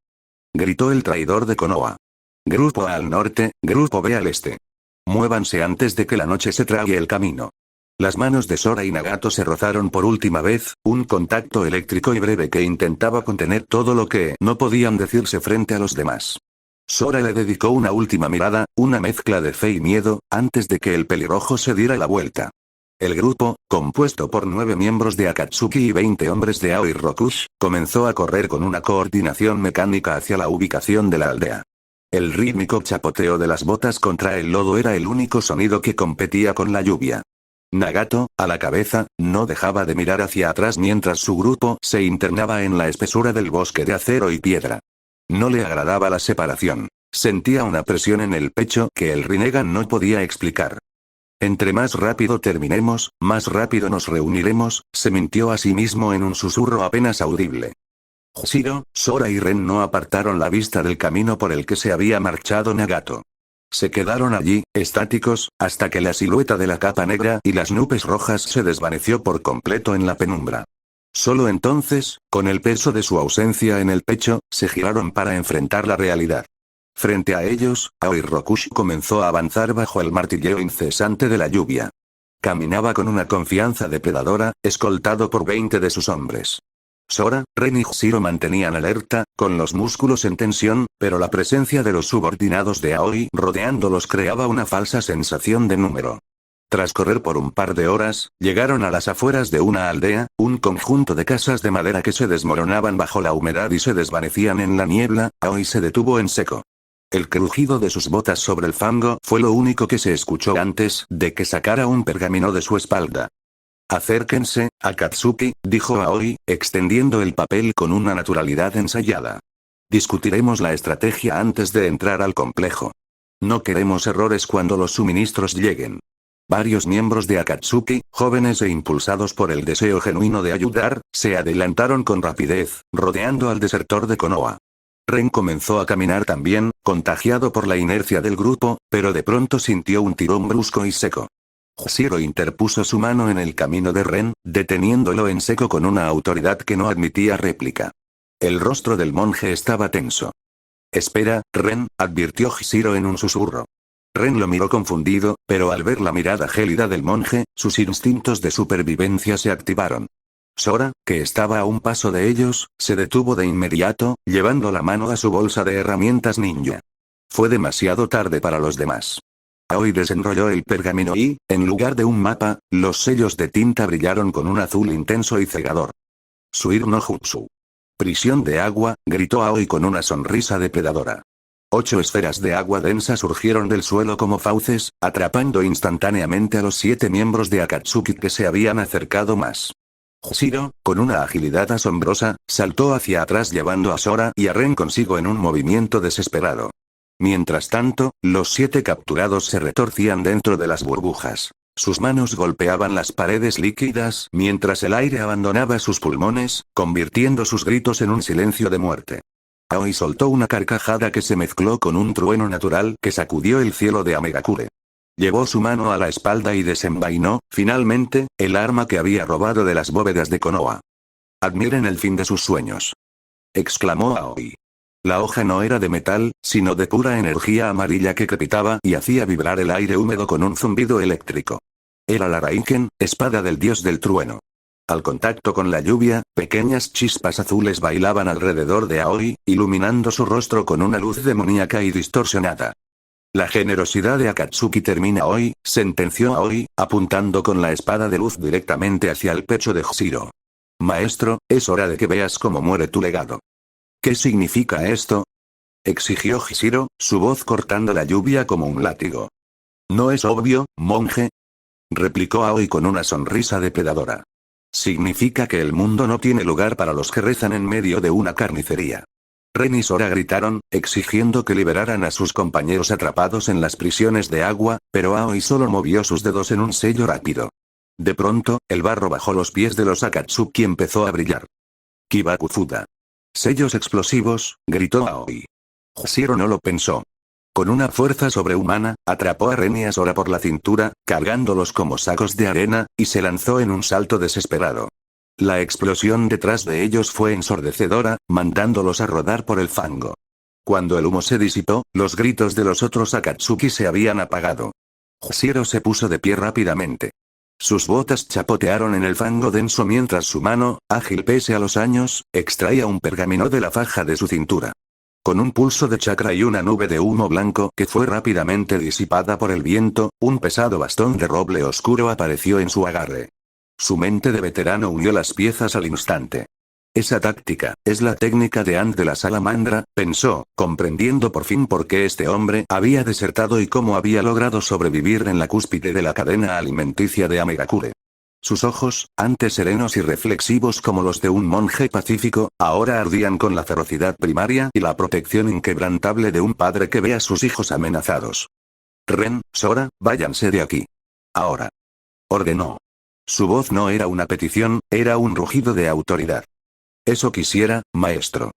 Gritó el traidor de Konoha. Grupo A al norte, Grupo B al este. Muévanse antes de que la noche se trague el camino. Las manos de Sora y Nagato se rozaron por última vez, un contacto eléctrico y breve que intentaba contener todo lo que no podían decirse frente a los demás. Sora le dedicó una última mirada, una mezcla de fe y miedo, antes de que el pelirrojo se diera la vuelta. El grupo, compuesto por 9 miembros de Akatsuki y 20 hombres de Aoi Rokush, comenzó a correr con una coordinación mecánica hacia la ubicación de la aldea. El rítmico chapoteo de las botas contra el lodo era el único sonido que competía con la lluvia. Nagato, a la cabeza, no dejaba de mirar hacia atrás mientras su grupo se internaba en la espesura del bosque de acero y piedra. No le agradaba la separación. Sentía una presión en el pecho que el Rinnegan no podía explicar. Entre más rápido terminemos, más rápido nos reuniremos, se mintió a sí mismo en un susurro apenas audible. Shiro, Sora y Ren no apartaron la vista del camino por el que se había marchado Nagato. Se quedaron allí, estáticos, hasta que la silueta de la capa negra y las nubes rojas se desvaneció por completo en la penumbra. Solo entonces, con el peso de su ausencia en el pecho, se giraron para enfrentar la realidad. Frente a ellos, Aoi Rokush comenzó a avanzar bajo el martilleo incesante de la lluvia. Caminaba con una confianza depredadora, escoltado por 20 de sus hombres. Sora, Ren y Shiro mantenían alerta, con los músculos en tensión, pero la presencia de los subordinados de Aoi rodeándolos creaba una falsa sensación de número. Tras correr por un par de horas, llegaron a las afueras de una aldea, un conjunto de casas de madera que se desmoronaban bajo la humedad y se desvanecían en la niebla. Aoi se detuvo en seco. El crujido de sus botas sobre el fango fue lo único que se escuchó antes de que sacara un pergamino de su espalda. Acérquense, Akatsuki, dijo Aoi, extendiendo el papel con una naturalidad ensayada. Discutiremos la estrategia antes de entrar al complejo. No queremos errores cuando los suministros lleguen. Varios miembros de Akatsuki, jóvenes e impulsados por el deseo genuino de ayudar, se adelantaron con rapidez, rodeando al desertor de Konoha. Ren comenzó a caminar también, contagiado por la inercia del grupo, pero de pronto sintió un tirón brusco y seco. Shiro interpuso su mano en el camino de Ren, deteniéndolo en seco con una autoridad que no admitía réplica. El rostro del monje estaba tenso. Espera, Ren, advirtió Shiro en un susurro. Ren lo miró confundido, pero al ver la mirada gélida del monje, sus instintos de supervivencia se activaron. Sora, que estaba a un paso de ellos, se detuvo de inmediato, llevando la mano a su bolsa de herramientas ninja. Fue demasiado tarde para los demás. Aoi desenrolló el pergamino y, en lugar de un mapa, los sellos de tinta brillaron con un azul intenso y cegador. Suir no Jutsu. Prisión de agua, gritó Aoi con una sonrisa depredadora. 8 esferas de agua densa surgieron del suelo como fauces, atrapando instantáneamente a los 7 miembros de Akatsuki que se habían acercado más. Shiro, con una agilidad asombrosa, saltó hacia atrás llevando a Sora y a Ren consigo en un movimiento desesperado. Mientras tanto, los 7 capturados se retorcían dentro de las burbujas. Sus manos golpeaban las paredes líquidas mientras el aire abandonaba sus pulmones, convirtiendo sus gritos en un silencio de muerte. Aoi soltó una carcajada que se mezcló con un trueno natural que sacudió el cielo de Amegakure. Llevó su mano a la espalda y desenvainó, finalmente, el arma que había robado de las bóvedas de Konoha. Admiren el fin de sus sueños. Exclamó Aoi. La hoja no era de metal, sino de pura energía amarilla que crepitaba y hacía vibrar el aire húmedo con un zumbido eléctrico. Era la Raiken, espada del dios del trueno. Al contacto con la lluvia, pequeñas chispas azules bailaban alrededor de Aoi, iluminando su rostro con una luz demoníaca y distorsionada. La generosidad de Akatsuki termina hoy, sentenció Aoi, apuntando con la espada de luz directamente hacia el pecho de Shiro. Maestro, es hora de que veas cómo muere tu legado. ¿Qué significa esto? Exigió Shiro, su voz cortando la lluvia como un látigo. ¿No es obvio, monje? Replicó Aoi con una sonrisa depredadora. Significa que el mundo no tiene lugar para los que rezan en medio de una carnicería. Ren y Sora gritaron, exigiendo que liberaran a sus compañeros atrapados en las prisiones de agua, pero Aoi solo movió sus dedos en un sello rápido. De pronto, el barro bajo los pies de los Akatsuki empezó a brillar. Kibaku Fuda. Sellos explosivos, gritó Aoi. Shiro no lo pensó. Con una fuerza sobrehumana, atrapó a Ren y a Sora por la cintura, cargándolos como sacos de arena, y se lanzó en un salto desesperado. La explosión detrás de ellos fue ensordecedora, mandándolos a rodar por el fango. Cuando el humo se disipó, los gritos de los otros Akatsuki se habían apagado. Jusiero se puso de pie rápidamente. Sus botas chapotearon en el fango denso mientras su mano, ágil pese a los años, extraía un pergamino de la faja de su cintura. Con un pulso de chakra y una nube de humo blanco que fue rápidamente disipada por el viento, un pesado bastón de roble oscuro apareció en su agarre. Su mente de veterano unió las piezas al instante. Esa táctica, es la técnica de Ant de la salamandra, pensó, comprendiendo por fin por qué este hombre había desertado y cómo había logrado sobrevivir en la cúspide de la cadena alimenticia de Amegakure. Sus ojos, antes serenos y reflexivos como los de un monje pacífico, ahora ardían con la ferocidad primaria y la protección inquebrantable de un padre que ve a sus hijos amenazados. Ren, Sora, váyanse de aquí. Ahora. Ordenó. Su voz no era una petición, era un rugido de autoridad. Eso quisiera, maestro.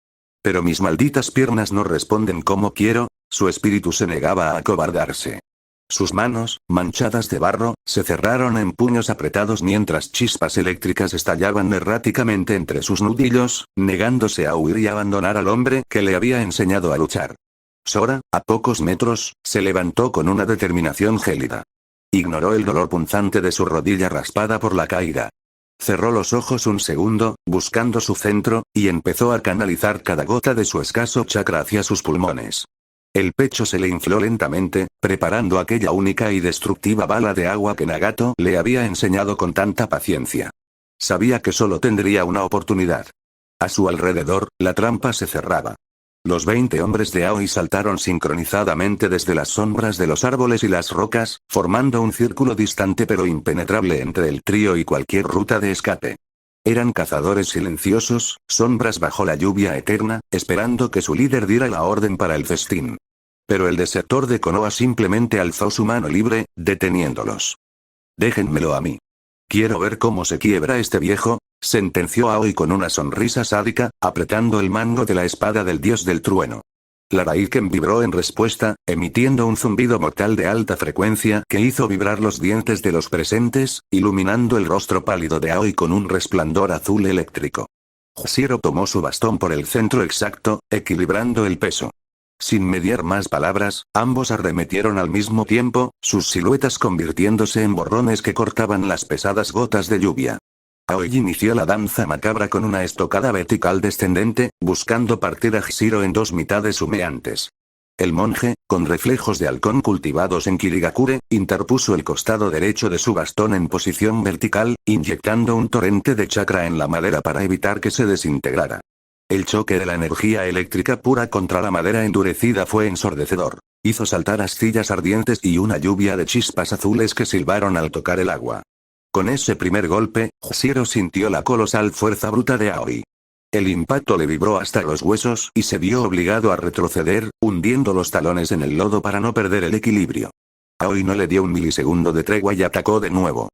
Pero mis malditas piernas no responden como quiero, su espíritu se negaba a acobardarse. Sus manos, manchadas de barro, se cerraron en puños apretados mientras chispas eléctricas estallaban erráticamente entre sus nudillos, negándose a huir y abandonar al hombre que le había enseñado a luchar. Sora, a pocos metros, se levantó con una determinación gélida. Ignoró el dolor punzante de su rodilla raspada por la caída. Cerró los ojos un segundo, buscando su centro, y empezó a canalizar cada gota de su escaso chakra hacia sus pulmones. El pecho se le infló lentamente, preparando aquella única y destructiva bala de agua que Nagato le había enseñado con tanta paciencia. Sabía que solo tendría una oportunidad. A su alrededor, la trampa se cerraba. Los 20 hombres de Aoi saltaron sincronizadamente desde las sombras de los árboles y las rocas, formando un círculo distante pero impenetrable entre el trío y cualquier ruta de escape. Eran cazadores silenciosos, sombras bajo la lluvia eterna, esperando que su líder diera la orden para el festín. Pero el desertor de Konoha simplemente alzó su mano libre, deteniéndolos. Déjenmelo a mí. Quiero ver cómo se quiebra este viejo, sentenció Aoi con una sonrisa sádica, apretando el mango de la espada del dios del trueno. La Raiken vibró en respuesta, emitiendo un zumbido mortal de alta frecuencia que hizo vibrar los dientes de los presentes, iluminando el rostro pálido de Aoi con un resplandor azul eléctrico. Jusiero tomó su bastón por el centro exacto, equilibrando el peso. Sin mediar más palabras, ambos arremetieron al mismo tiempo, sus siluetas convirtiéndose en borrones que cortaban las pesadas gotas de lluvia. Aoi inició la danza macabra con una estocada vertical descendente, buscando partir a Hishiro en dos mitades humeantes. El monje, con reflejos de halcón cultivados en Kirigakure, interpuso el costado derecho de su bastón en posición vertical, inyectando un torrente de chakra en la madera para evitar que se desintegrara. El choque de la energía eléctrica pura contra la madera endurecida fue ensordecedor. Hizo saltar astillas ardientes y una lluvia de chispas azules que silbaron al tocar el agua. Con ese primer golpe, Jusiero sintió la colosal fuerza bruta de Aoi. El impacto le vibró hasta los huesos y se vio obligado a retroceder, hundiendo los talones en el lodo para no perder el equilibrio. Aoi no le dio un milisegundo de tregua y atacó de nuevo.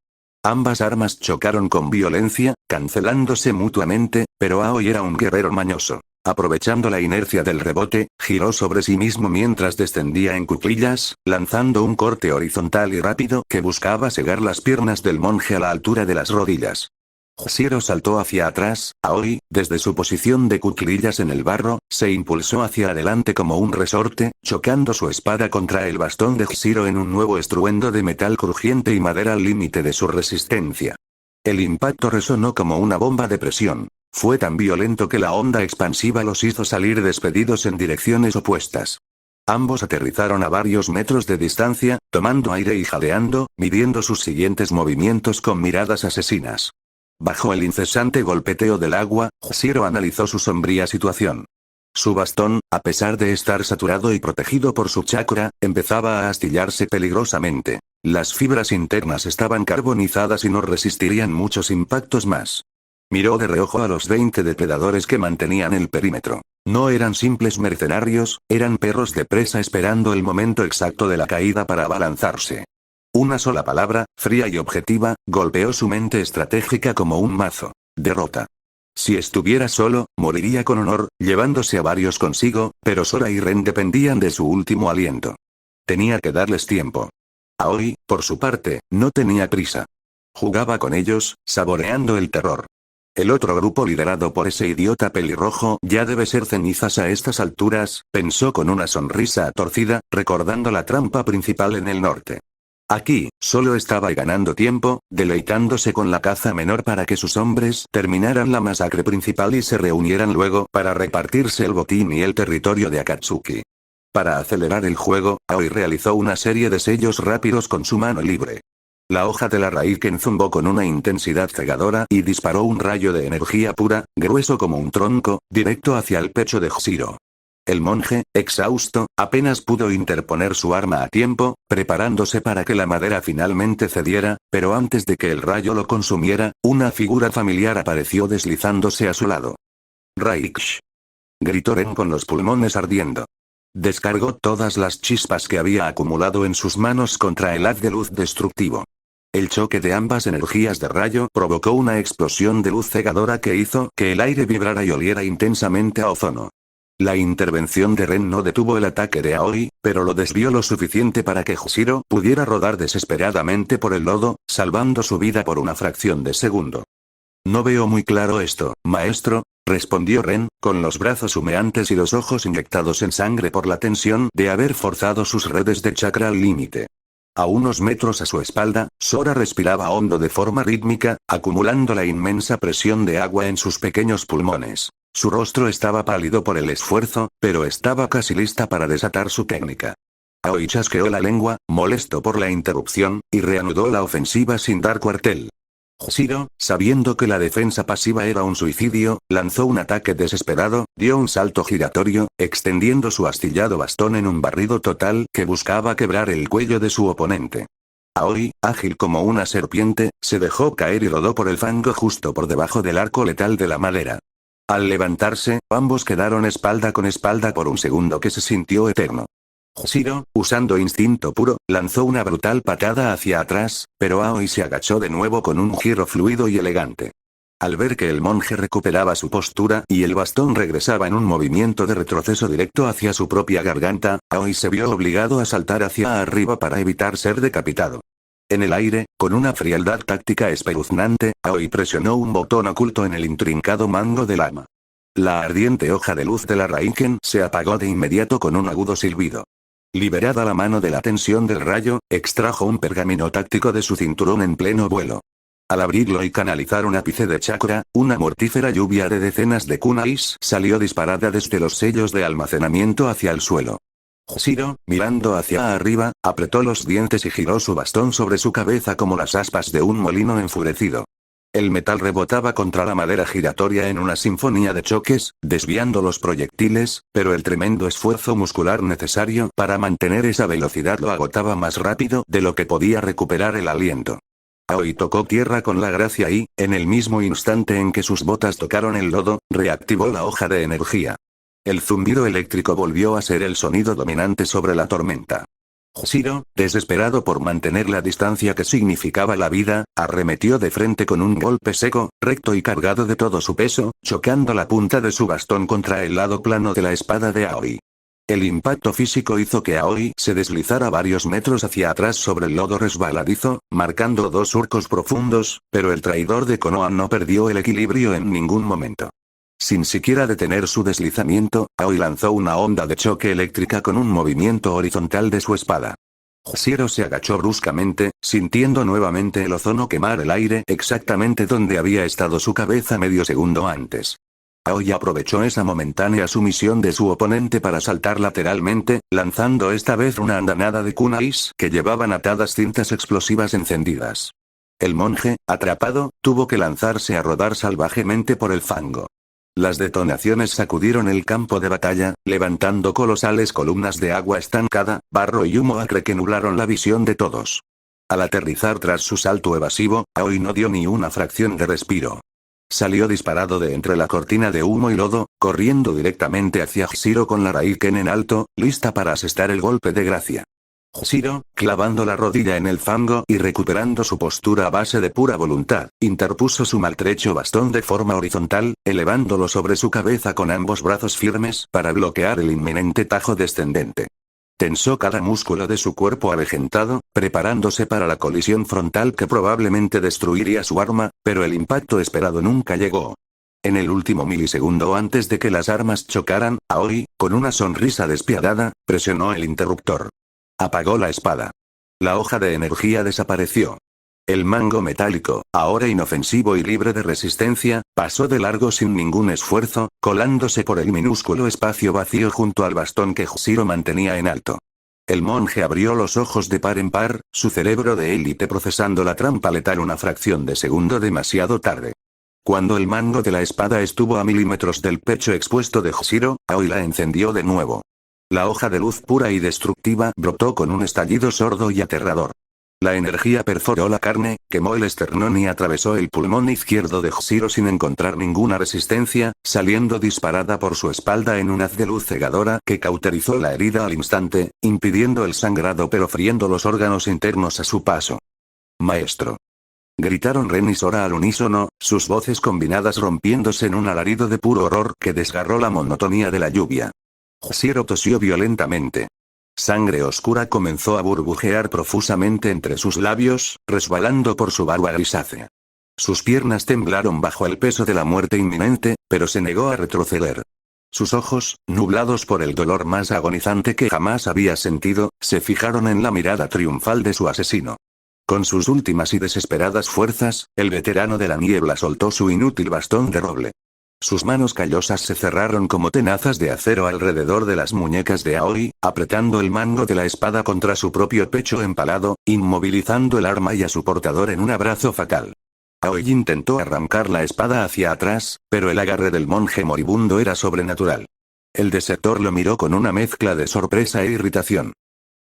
Ambas armas chocaron con violencia, cancelándose mutuamente, pero Aoi era un guerrero mañoso. Aprovechando la inercia del rebote, giró sobre sí mismo mientras descendía en cuclillas, lanzando un corte horizontal y rápido que buscaba cegar las piernas del monje a la altura de las rodillas. Jusiero saltó hacia atrás, Aoi, desde su posición de cuclillas en el barro, se impulsó hacia adelante como un resorte, chocando su espada contra el bastón de Jusiero en un nuevo estruendo de metal crujiente y madera al límite de su resistencia. El impacto resonó como una bomba de presión. Fue tan violento que la onda expansiva los hizo salir despedidos en direcciones opuestas. Ambos aterrizaron a varios metros de distancia, tomando aire y jadeando, midiendo sus siguientes movimientos con miradas asesinas. Bajo el incesante golpeteo del agua, Jusiero analizó su sombría situación. Su bastón, a pesar de estar saturado y protegido por su chakra, empezaba a astillarse peligrosamente. Las fibras internas estaban carbonizadas y no resistirían muchos impactos más. Miró de reojo a los 20 depredadores que mantenían el perímetro. No eran simples mercenarios, eran perros de presa esperando el momento exacto de la caída para abalanzarse. Una sola palabra, fría y objetiva, golpeó su mente estratégica como un mazo. Derrota. Si estuviera solo, moriría con honor, llevándose a varios consigo, pero Sora y Ren dependían de su último aliento. Tenía que darles tiempo. Aoi, por su parte, no tenía prisa. Jugaba con ellos, saboreando el terror. El otro grupo liderado por ese idiota pelirrojo ya debe ser cenizas a estas alturas, pensó con una sonrisa torcida, recordando la trampa principal en el norte. Aquí, solo estaba ganando tiempo, deleitándose con la caza menor para que sus hombres terminaran la masacre principal y se reunieran luego para repartirse el botín y el territorio de Akatsuki. Para acelerar el juego, Aoi realizó una serie de sellos rápidos con su mano libre. La hoja de la Raiken zumbó con una intensidad cegadora y disparó un rayo de energía pura, grueso como un tronco, directo hacia el pecho de Hshiro. El monje, exhausto, apenas pudo interponer su arma a tiempo, preparándose para que la madera finalmente cediera, pero antes de que el rayo lo consumiera, una figura familiar apareció deslizándose a su lado. Raiksh. Gritó Ren con los pulmones ardiendo. Descargó todas las chispas que había acumulado en sus manos contra el haz de luz destructivo. El choque de ambas energías de rayo provocó una explosión de luz cegadora que hizo que el aire vibrara y oliera intensamente a ozono. La intervención de Ren no detuvo el ataque de Aoi, pero lo desvió lo suficiente para que Hshiro pudiera rodar desesperadamente por el lodo, salvando su vida por una fracción de segundo. No veo muy claro esto, maestro, respondió Ren, con los brazos humeantes y los ojos inyectados en sangre por la tensión de haber forzado sus redes de chakra al límite. A unos metros a su espalda, Sora respiraba hondo de forma rítmica, acumulando la inmensa presión de agua en sus pequeños pulmones. Su rostro estaba pálido por el esfuerzo, pero estaba casi lista para desatar su técnica. Aoi chasqueó la lengua, molesto por la interrupción, y reanudó la ofensiva sin dar cuartel. Hshiro, sabiendo que la defensa pasiva era un suicidio, lanzó un ataque desesperado, dio un salto giratorio, extendiendo su astillado bastón en un barrido total que buscaba quebrar el cuello de su oponente. Aoi, ágil como una serpiente, se dejó caer y rodó por el fango justo por debajo del arco letal de la madera. Al levantarse, ambos quedaron espalda con espalda por un segundo que se sintió eterno. Hshiro, usando instinto puro, lanzó una brutal patada hacia atrás, pero Aoi se agachó de nuevo con un giro fluido y elegante. Al ver que el monje recuperaba su postura y el bastón regresaba en un movimiento de retroceso directo hacia su propia garganta, Aoi se vio obligado a saltar hacia arriba para evitar ser decapitado. En el aire, con una frialdad táctica espeluznante, Aoi presionó un botón oculto en el intrincado mango del arma. La ardiente hoja de luz de la Raiken se apagó de inmediato con un agudo silbido. Liberada la mano de la tensión del rayo, extrajo un pergamino táctico de su cinturón en pleno vuelo. Al abrirlo y canalizar un ápice de chakra, una mortífera lluvia de decenas de kunais salió disparada desde los sellos de almacenamiento hacia el suelo. Hshiro, mirando hacia arriba, apretó los dientes y giró su bastón sobre su cabeza como las aspas de un molino enfurecido. El metal rebotaba contra la madera giratoria en una sinfonía de choques, desviando los proyectiles, pero el tremendo esfuerzo muscular necesario para mantener esa velocidad lo agotaba más rápido de lo que podía recuperar el aliento. Aoi tocó tierra con la gracia y, en el mismo instante en que sus botas tocaron el lodo, reactivó la hoja de energía. El zumbido eléctrico volvió a ser el sonido dominante sobre la tormenta. Hshiro, desesperado por mantener la distancia que significaba la vida, arremetió de frente con un golpe seco, recto y cargado de todo su peso, chocando la punta de su bastón contra el lado plano de la espada de Aoi. El impacto físico hizo que Aoi se deslizara varios metros hacia atrás sobre el lodo resbaladizo, marcando 2 surcos profundos, pero el traidor de Konoha no perdió el equilibrio en ningún momento. Sin siquiera detener su deslizamiento, Aoi lanzó una onda de choque eléctrica con un movimiento horizontal de su espada. Hshiro se agachó bruscamente, sintiendo nuevamente el ozono quemar el aire exactamente donde había estado su cabeza medio segundo antes. Aoi aprovechó esa momentánea sumisión de su oponente para saltar lateralmente, lanzando esta vez una andanada de kunais que llevaban atadas cintas explosivas encendidas. El monje, atrapado, tuvo que lanzarse a rodar salvajemente por el fango. Las detonaciones sacudieron el campo de batalla, levantando colosales columnas de agua estancada, barro y humo acre que nublaron la visión de todos. Al aterrizar tras su salto evasivo, Aoi no dio ni una fracción de respiro. Salió disparado de entre la cortina de humo y lodo, corriendo directamente hacia Hshiro con la Raiken en alto, lista para asestar el golpe de gracia. Hshiro, clavando la rodilla en el fango y recuperando su postura a base de pura voluntad, interpuso su maltrecho bastón de forma horizontal, elevándolo sobre su cabeza con ambos brazos firmes para bloquear el inminente tajo descendente. Tensó cada músculo de su cuerpo avejentado, preparándose para la colisión frontal que probablemente destruiría su arma, pero el impacto esperado nunca llegó. En el último milisegundo antes de que las armas chocaran, Aoi, con una sonrisa despiadada, presionó el interruptor. Apagó la espada. La hoja de energía desapareció. El mango metálico, ahora inofensivo y libre de resistencia, pasó de largo sin ningún esfuerzo, colándose por el minúsculo espacio vacío junto al bastón que Hshiro mantenía en alto. El monje abrió los ojos de par en par, su cerebro de élite procesando la trampa letal una fracción de segundo demasiado tarde. Cuando el mango de la espada estuvo a milímetros del pecho expuesto de Hshiro, Aoi la encendió de nuevo. La hoja de luz pura y destructiva brotó con un estallido sordo y aterrador. La energía perforó la carne, quemó el esternón y atravesó el pulmón izquierdo de Hshiro sin encontrar ninguna resistencia, saliendo disparada por su espalda en un haz de luz cegadora que cauterizó la herida al instante, impidiendo el sangrado pero friendo los órganos internos a su paso. «Maestro». Gritaron Ren y Sora al unísono, sus voces combinadas rompiéndose en un alarido de puro horror que desgarró la monotonía de la lluvia. Hshiro tosió violentamente. Sangre oscura comenzó a burbujear profusamente entre sus labios, resbalando por su barba grisácea. Sus piernas temblaron bajo el peso de la muerte inminente, pero se negó a retroceder. Sus ojos, nublados por el dolor más agonizante que jamás había sentido, se fijaron en la mirada triunfal de su asesino. Con sus últimas y desesperadas fuerzas, el veterano de la niebla soltó su inútil bastón de roble. Sus manos callosas se cerraron como tenazas de acero alrededor de las muñecas de Aoi, apretando el mango de la espada contra su propio pecho empalado, inmovilizando el arma y a su portador en un abrazo fatal. Aoi intentó arrancar la espada hacia atrás, pero el agarre del monje moribundo era sobrenatural. El desertor lo miró con una mezcla de sorpresa e irritación.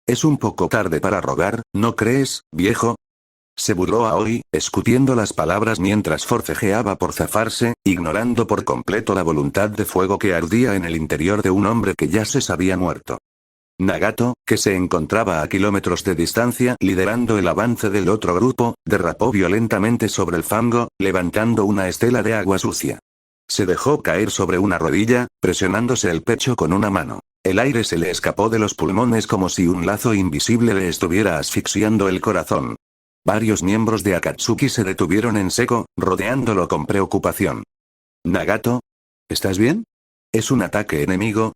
«Es un poco tarde para rogar, ¿no crees, viejo?», se burló Aoi, escupiendo las palabras mientras forcejeaba por zafarse, ignorando por completo la voluntad de fuego que ardía en el interior de un hombre que ya se sabía muerto. Nagato, que se encontraba a kilómetros de distancia liderando el avance del otro grupo, derrapó violentamente sobre el fango, levantando una estela de agua sucia. Se dejó caer sobre una rodilla, presionándose el pecho con una mano. El aire se le escapó de los pulmones como si un lazo invisible le estuviera asfixiando el corazón. Varios miembros de Akatsuki se detuvieron en seco, rodeándolo con preocupación. «Nagato, ¿estás bien? ¿Es un ataque enemigo?»,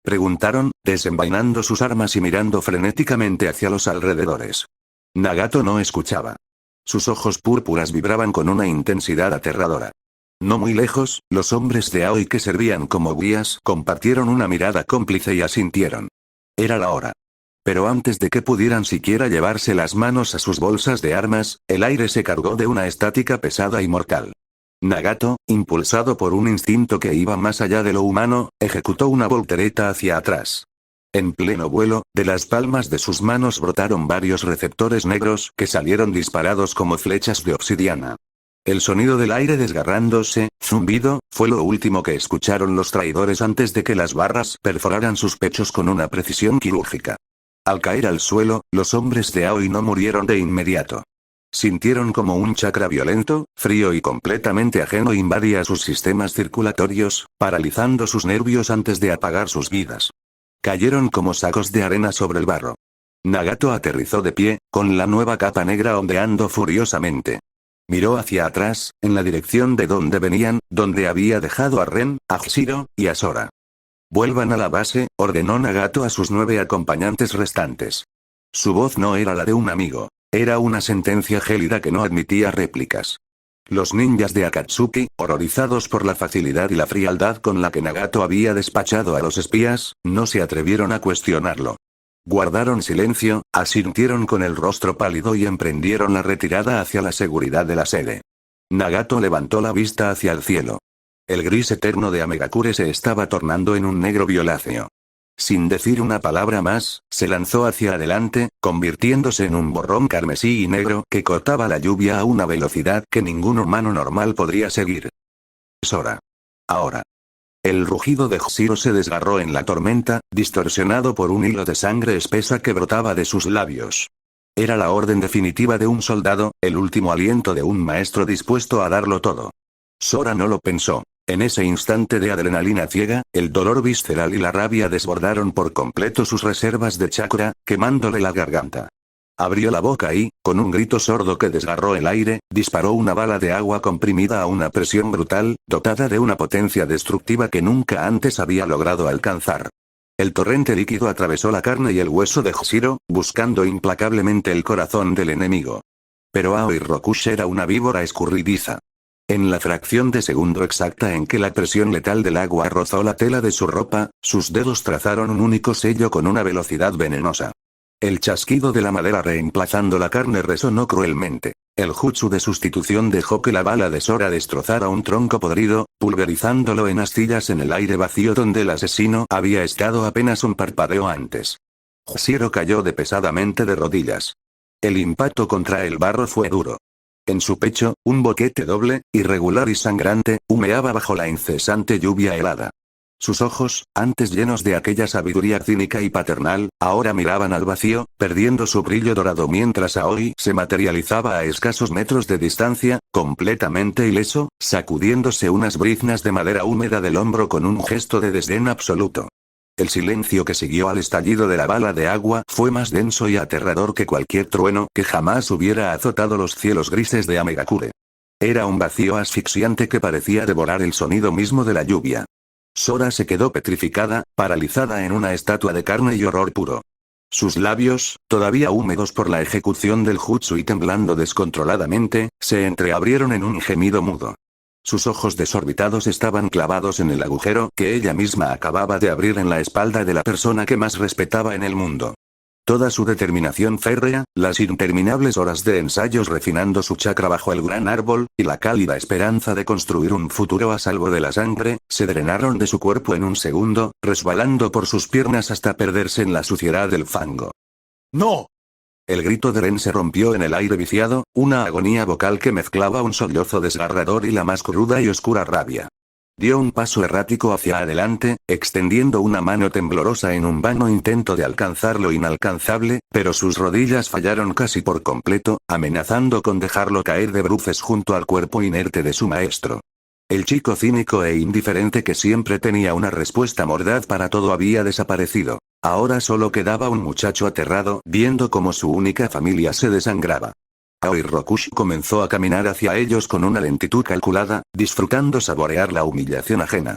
preguntaron, desenvainando sus armas y mirando frenéticamente hacia los alrededores. Nagato no escuchaba. Sus ojos púrpuras vibraban con una intensidad aterradora. No muy lejos, los hombres de Aoi que servían como guías compartieron una mirada cómplice y asintieron. Era la hora. Pero antes de que pudieran siquiera llevarse las manos a sus bolsas de armas, el aire se cargó de una estática pesada y mortal. Nagato, impulsado por un instinto que iba más allá de lo humano, ejecutó una voltereta hacia atrás. En pleno vuelo, de las palmas de sus manos brotaron varios receptores negros que salieron disparados como flechas de obsidiana. El sonido del aire desgarrándose, zumbido, fue lo último que escucharon los traidores antes de que las barras perforaran sus pechos con una precisión quirúrgica. Al caer al suelo, los hombres de Aoi no murieron de inmediato. Sintieron como un chakra violento, frío y completamente ajeno invadía sus sistemas circulatorios, paralizando sus nervios antes de apagar sus vidas. Cayeron como sacos de arena sobre el barro. Nagato aterrizó de pie, con la nueva capa negra ondeando furiosamente. Miró hacia atrás, en la dirección de donde venían, donde había dejado a Ren, a Hshiro, y a Sora. «Vuelvan a la base», ordenó Nagato a sus 9 acompañantes restantes. Su voz no era la de un amigo. Era una sentencia gélida que no admitía réplicas. Los ninjas de Akatsuki, horrorizados por la facilidad y la frialdad con la que Nagato había despachado a los espías, no se atrevieron a cuestionarlo. Guardaron silencio, asintieron con el rostro pálido y emprendieron la retirada hacia la seguridad de la sede. Nagato levantó la vista hacia el cielo. El gris eterno de Amegakure se estaba tornando en un negro violáceo. Sin decir una palabra más, se lanzó hacia adelante, convirtiéndose en un borrón carmesí y negro que cortaba la lluvia a una velocidad que ningún humano normal podría seguir. Sora. Ahora. El rugido de Hshiro se desgarró en la tormenta, distorsionado por un hilo de sangre espesa que brotaba de sus labios. Era la orden definitiva de un soldado, el último aliento de un maestro dispuesto a darlo todo. Sora no lo pensó. En ese instante de adrenalina ciega, el dolor visceral y la rabia desbordaron por completo sus reservas de chakra, quemándole la garganta. Abrió la boca y, con un grito sordo que desgarró el aire, disparó una bala de agua comprimida a una presión brutal, dotada de una potencia destructiva que nunca antes había logrado alcanzar. El torrente líquido atravesó la carne y el hueso de Hshiro, buscando implacablemente el corazón del enemigo. Pero Aoi Rokushi era una víbora escurridiza. En la fracción de segundo exacta en que la presión letal del agua rozó la tela de su ropa, sus dedos trazaron un único sello con una velocidad venenosa. El chasquido de la madera reemplazando la carne resonó cruelmente. El jutsu de sustitución dejó que la bala de Sora destrozara un tronco podrido, pulverizándolo en astillas en el aire vacío donde el asesino había estado apenas un parpadeo antes. Hshiro cayó pesadamente de rodillas. El impacto contra el barro fue duro. En su pecho, un boquete doble, irregular y sangrante, humeaba bajo la incesante lluvia helada. Sus ojos, antes llenos de aquella sabiduría cínica y paternal, ahora miraban al vacío, perdiendo su brillo dorado mientras Aoi se materializaba a escasos metros de distancia, completamente ileso, sacudiéndose unas briznas de madera húmeda del hombro con un gesto de desdén absoluto. El silencio que siguió al estallido de la bala de agua fue más denso y aterrador que cualquier trueno que jamás hubiera azotado los cielos grises de Amegakure. Era un vacío asfixiante que parecía devorar el sonido mismo de la lluvia. Sora se quedó petrificada, paralizada en una estatua de carne y horror puro. Sus labios, todavía húmedos por la ejecución del jutsu y temblando descontroladamente, se entreabrieron en un gemido mudo. Sus ojos desorbitados estaban clavados en el agujero que ella misma acababa de abrir en la espalda de la persona que más respetaba en el mundo. Toda su determinación férrea, las interminables horas de ensayos refinando su chakra bajo el gran árbol, y la cálida esperanza de construir un futuro a salvo de la sangre, se drenaron de su cuerpo en un segundo, resbalando por sus piernas hasta perderse en la suciedad del fango. ¡No! El grito de Ren se rompió en el aire viciado, una agonía vocal que mezclaba un sollozo desgarrador y la más cruda y oscura rabia. Dio un paso errático hacia adelante, extendiendo una mano temblorosa en un vano intento de alcanzar lo inalcanzable, pero sus rodillas fallaron casi por completo, amenazando con dejarlo caer de bruces junto al cuerpo inerte de su maestro. El chico cínico e indiferente que siempre tenía una respuesta mordaz para todo había desaparecido. Ahora solo quedaba un muchacho aterrado viendo cómo su única familia se desangraba. Aoi Rokushi comenzó a caminar hacia ellos con una lentitud calculada, disfrutando saborear la humillación ajena.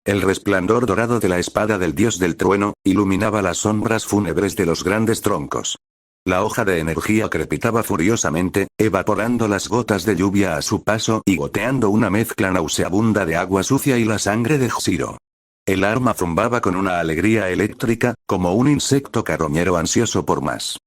El resplandor dorado de la espada del dios del trueno, iluminaba las sombras fúnebres de los grandes troncos. La hoja de energía crepitaba furiosamente, evaporando las gotas de lluvia a su paso y goteando una mezcla nauseabunda de agua sucia y la sangre de Hshiro. El arma zumbaba con una alegría eléctrica, como un insecto carroñero ansioso por más.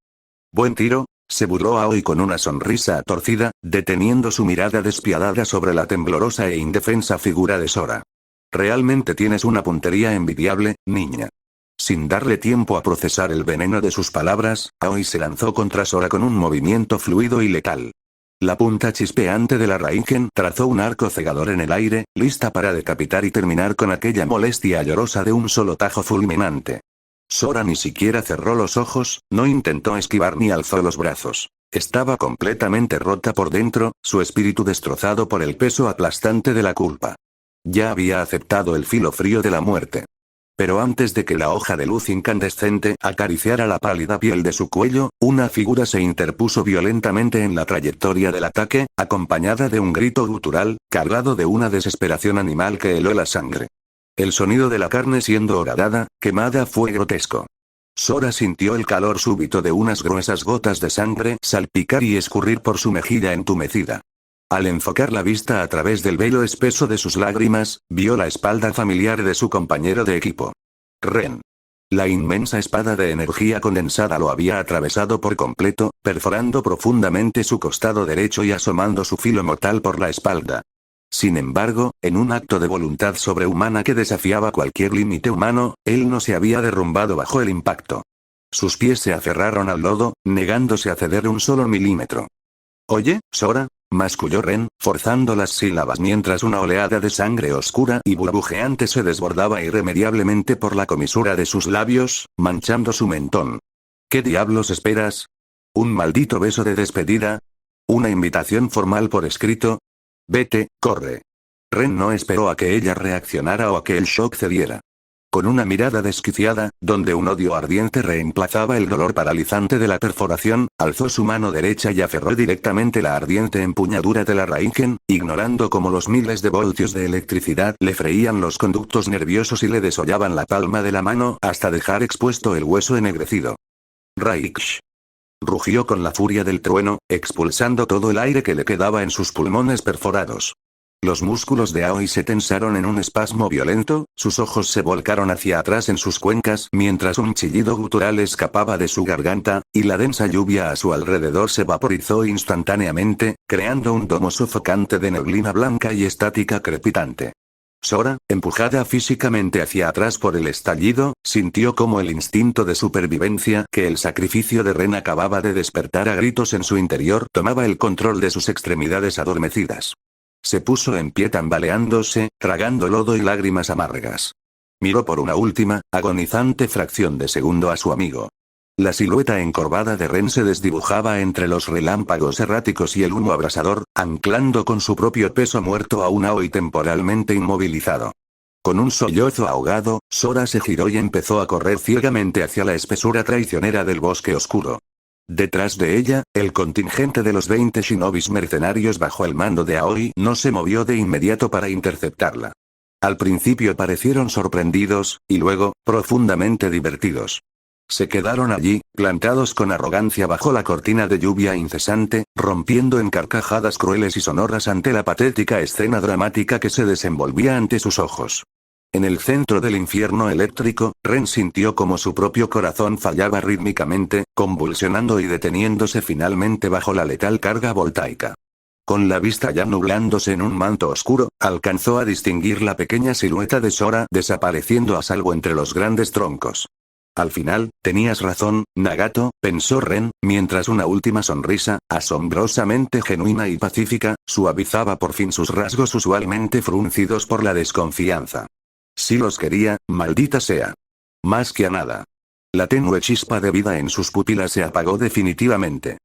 «Buen tiro», se burló Aoi con una sonrisa torcida, deteniendo su mirada despiadada sobre la temblorosa e indefensa figura de Sora. «Realmente tienes una puntería envidiable, niña». Sin darle tiempo a procesar el veneno de sus palabras, Aoi se lanzó contra Sora con un movimiento fluido y letal. La punta chispeante de la Raingen trazó un arco cegador en el aire, lista para decapitar y terminar con aquella molestia llorosa de un solo tajo fulminante. Sora ni siquiera cerró los ojos, no intentó esquivar ni alzó los brazos. Estaba completamente rota por dentro, su espíritu destrozado por el peso aplastante de la culpa. Ya había aceptado el filo frío de la muerte. Pero antes de que la hoja de luz incandescente acariciara la pálida piel de su cuello, una figura se interpuso violentamente en la trayectoria del ataque, acompañada de un grito gutural, cargado de una desesperación animal que heló la sangre. El sonido de la carne siendo horadada, quemada fue grotesco. Sora sintió el calor súbito de unas gruesas gotas de sangre salpicar y escurrir por su mejilla entumecida. Al enfocar la vista a través del velo espeso de sus lágrimas, vio la espalda familiar de su compañero de equipo. Ren. La inmensa espada de energía condensada lo había atravesado por completo, perforando profundamente su costado derecho y asomando su filo mortal por la espalda. Sin embargo, en un acto de voluntad sobrehumana que desafiaba cualquier límite humano, él no se había derrumbado bajo el impacto. Sus pies se aferraron al lodo, negándose a ceder un solo milímetro. «Oye, Sora», masculló Ren, forzando las sílabas mientras una oleada de sangre oscura y burbujeante se desbordaba irremediablemente por la comisura de sus labios, manchando su mentón. «¿Qué diablos esperas? ¿Un maldito beso de despedida? ¿Una invitación formal por escrito? Vete, corre». Ren no esperó a que ella reaccionara o a que el shock cediera. Con una mirada desquiciada, donde un odio ardiente reemplazaba el dolor paralizante de la perforación, alzó su mano derecha y aferró directamente la ardiente empuñadura de la Raingen, ignorando cómo los miles de voltios de electricidad le freían los conductos nerviosos y le desollaban la palma de la mano hasta dejar expuesto el hueso ennegrecido. Raiksh. Rugió con la furia del trueno, expulsando todo el aire que le quedaba en sus pulmones perforados. Los músculos de Aoi se tensaron en un espasmo violento, sus ojos se volcaron hacia atrás en sus cuencas mientras un chillido gutural escapaba de su garganta, y la densa lluvia a su alrededor se vaporizó instantáneamente, creando un domo sofocante de neblina blanca y estática crepitante. Sora, empujada físicamente hacia atrás por el estallido, sintió como el instinto de supervivencia que el sacrificio de Ren acababa de despertar a gritos en su interior tomaba el control de sus extremidades adormecidas. Se puso en pie tambaleándose, tragando lodo y lágrimas amargas. Miró por una última, agonizante fracción de segundo a su amigo. La silueta encorvada de Ren se desdibujaba entre los relámpagos erráticos y el humo abrasador, anclando con su propio peso muerto a un Aoi temporalmente inmovilizado. Con un sollozo ahogado, Sora se giró y empezó a correr ciegamente hacia la espesura traicionera del bosque oscuro. Detrás de ella, el contingente de los 20 shinobis mercenarios bajo el mando de Aoi no se movió de inmediato para interceptarla. Al principio parecieron sorprendidos, y luego, profundamente divertidos. Se quedaron allí, plantados con arrogancia bajo la cortina de lluvia incesante, rompiendo en carcajadas crueles y sonoras ante la patética escena dramática que se desenvolvía ante sus ojos. En el centro del infierno eléctrico, Ren sintió como su propio corazón fallaba rítmicamente, convulsionando y deteniéndose finalmente bajo la letal carga voltaica. Con la vista ya nublándose en un manto oscuro, alcanzó a distinguir la pequeña silueta de Sora desapareciendo a salvo entre los grandes troncos. Al final, tenías razón, Nagato, pensó Ren, mientras una última sonrisa, asombrosamente genuina y pacífica, suavizaba por fin sus rasgos usualmente fruncidos por la desconfianza. Sí los quería, maldita sea. Más que a nada. La tenue chispa de vida en sus pupilas se apagó definitivamente.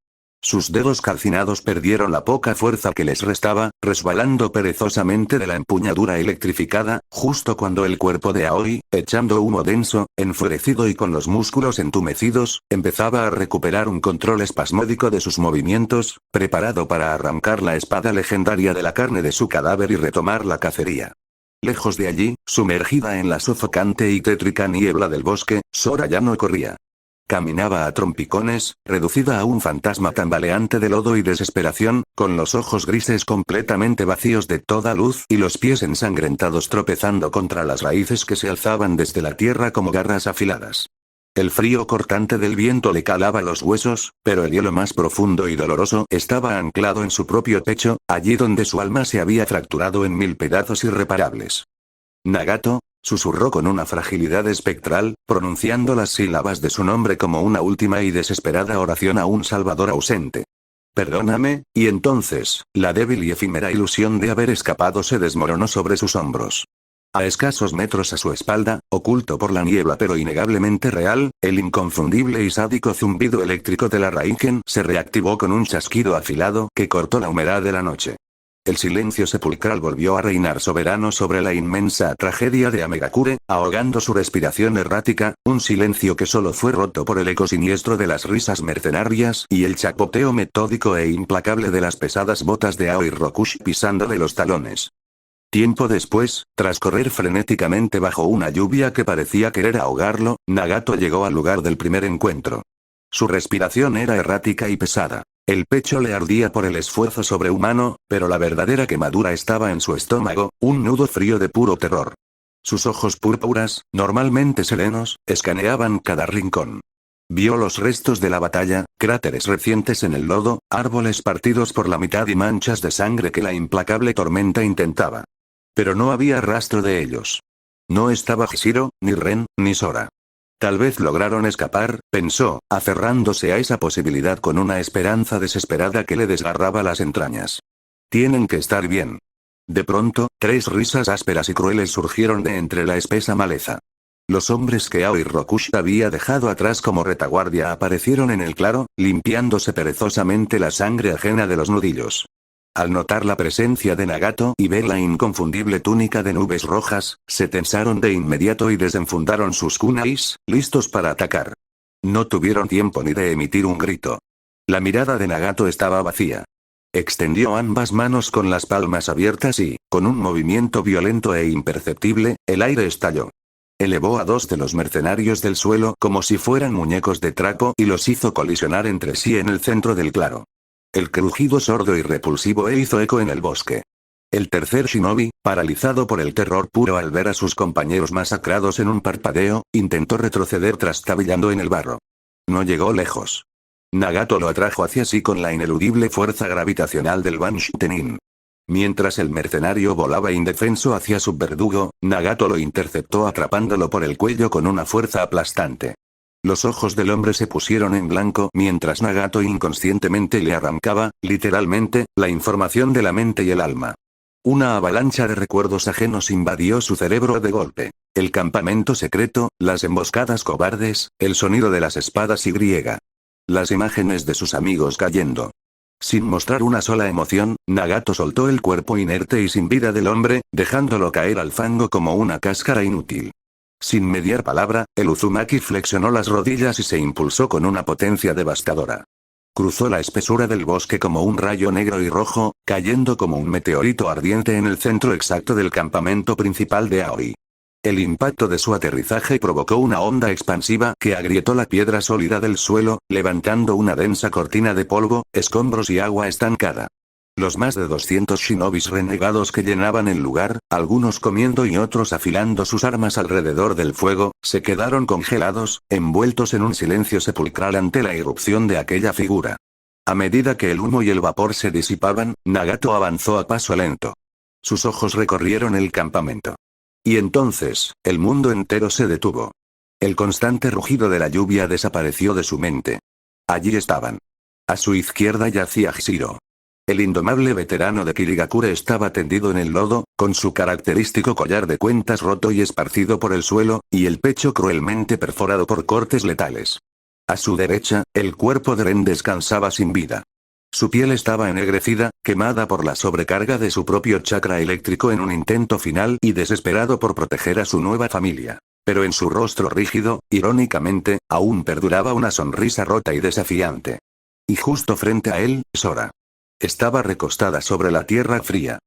Sus dedos calcinados perdieron la poca fuerza que les restaba, resbalando perezosamente de la empuñadura electrificada, justo cuando el cuerpo de Aoi, echando humo denso, enfurecido y con los músculos entumecidos, empezaba a recuperar un control espasmódico de sus movimientos, preparado para arrancar la espada legendaria de la carne de su cadáver y retomar la cacería. Lejos de allí, sumergida en la sofocante y tétrica niebla del bosque, Sora ya no corría. Caminaba a trompicones, reducida a un fantasma tambaleante de lodo y desesperación, con los ojos grises completamente vacíos de toda luz y los pies ensangrentados tropezando contra las raíces que se alzaban desde la tierra como garras afiladas. El frío cortante del viento le calaba los huesos, pero el hielo más profundo y doloroso estaba anclado en su propio pecho, allí donde su alma se había fracturado en 1000 pedazos irreparables. Nagato, susurró con una fragilidad espectral, pronunciando las sílabas de su nombre como una última y desesperada oración a un salvador ausente. Perdóname, y entonces, la débil y efímera ilusión de haber escapado se desmoronó sobre sus hombros. A escasos metros a su espalda, oculto por la niebla pero innegablemente real, el inconfundible y sádico zumbido eléctrico de la Raingen se reactivó con un chasquido afilado que cortó la humedad de la noche. El silencio sepulcral volvió a reinar soberano sobre la inmensa tragedia de Amegakure, ahogando su respiración errática, un silencio que solo fue roto por el eco siniestro de las risas mercenarias y el chapoteo metódico e implacable de las pesadas botas de Aoi Rokushi pisándole los talones. Tiempo después, tras correr frenéticamente bajo una lluvia que parecía querer ahogarlo, Nagato llegó al lugar del primer encuentro. Su respiración era errática y pesada. El pecho le ardía por el esfuerzo sobrehumano, pero la verdadera quemadura estaba en su estómago, un nudo frío de puro terror. Sus ojos púrpuras, normalmente serenos, escaneaban cada rincón. Vio los restos de la batalla, cráteres recientes en el lodo, árboles partidos por la mitad y manchas de sangre que la implacable tormenta intentaba. Pero no había rastro de ellos. No estaba Hishiro, ni Ren, ni Sora. Tal vez lograron escapar, pensó, aferrándose a esa posibilidad con una esperanza desesperada que le desgarraba las entrañas. Tienen que estar bien. De pronto, 3 risas ásperas y crueles surgieron de entre la espesa maleza. Los hombres que Aoi Rokushi había dejado atrás como retaguardia aparecieron en el claro, limpiándose perezosamente la sangre ajena de los nudillos. Al notar la presencia de Nagato y ver la inconfundible túnica de nubes rojas, se tensaron de inmediato y desenfundaron sus kunais, listos para atacar. No tuvieron tiempo ni de emitir un grito. La mirada de Nagato estaba vacía. Extendió ambas manos con las palmas abiertas y, con un movimiento violento e imperceptible, el aire estalló. Elevó a 2 de los mercenarios del suelo como si fueran muñecos de trapo y los hizo colisionar entre sí en el centro del claro. El crujido sordo y repulsivo hizo eco en el bosque. El tercer shinobi, paralizado por el terror puro al ver a sus compañeros masacrados en un parpadeo, intentó retroceder trastabillando en el barro. No llegó lejos. Nagato lo atrajo hacia sí con la ineludible fuerza gravitacional del Banshee Tenin. Mientras el mercenario volaba indefenso hacia su verdugo, Nagato lo interceptó atrapándolo por el cuello con una fuerza aplastante. Los ojos del hombre se pusieron en blanco mientras Nagato inconscientemente le arrancaba, literalmente, la información de la mente y el alma. Una avalancha de recuerdos ajenos invadió su cerebro de golpe. El campamento secreto, las emboscadas cobardes, el sonido de las espadas y griega. Las imágenes de sus amigos cayendo. Sin mostrar una sola emoción, Nagato soltó el cuerpo inerte y sin vida del hombre, dejándolo caer al fango como una cáscara inútil. Sin mediar palabra, el Uzumaki flexionó las rodillas y se impulsó con una potencia devastadora. Cruzó la espesura del bosque como un rayo negro y rojo, cayendo como un meteorito ardiente en el centro exacto del campamento principal de Aoi. El impacto de su aterrizaje provocó una onda expansiva que agrietó la piedra sólida del suelo, levantando una densa cortina de polvo, escombros y agua estancada. Los más de 200 shinobis renegados que llenaban el lugar, algunos comiendo y otros afilando sus armas alrededor del fuego, se quedaron congelados, envueltos en un silencio sepulcral ante la irrupción de aquella figura. A medida que el humo y el vapor se disipaban, Nagato avanzó a paso lento. Sus ojos recorrieron el campamento. Y entonces, el mundo entero se detuvo. El constante rugido de la lluvia desapareció de su mente. Allí estaban. A su izquierda yacía Hishiro. El indomable veterano de Kirigakure estaba tendido en el lodo, con su característico collar de cuentas roto y esparcido por el suelo, y el pecho cruelmente perforado por cortes letales. A su derecha, el cuerpo de Ren descansaba sin vida. Su piel estaba ennegrecida, quemada por la sobrecarga de su propio chakra eléctrico en un intento final y desesperado por proteger a su nueva familia. Pero en su rostro rígido, irónicamente, aún perduraba una sonrisa rota y desafiante. Y justo frente a él, Sora. Estaba recostada sobre la tierra fría.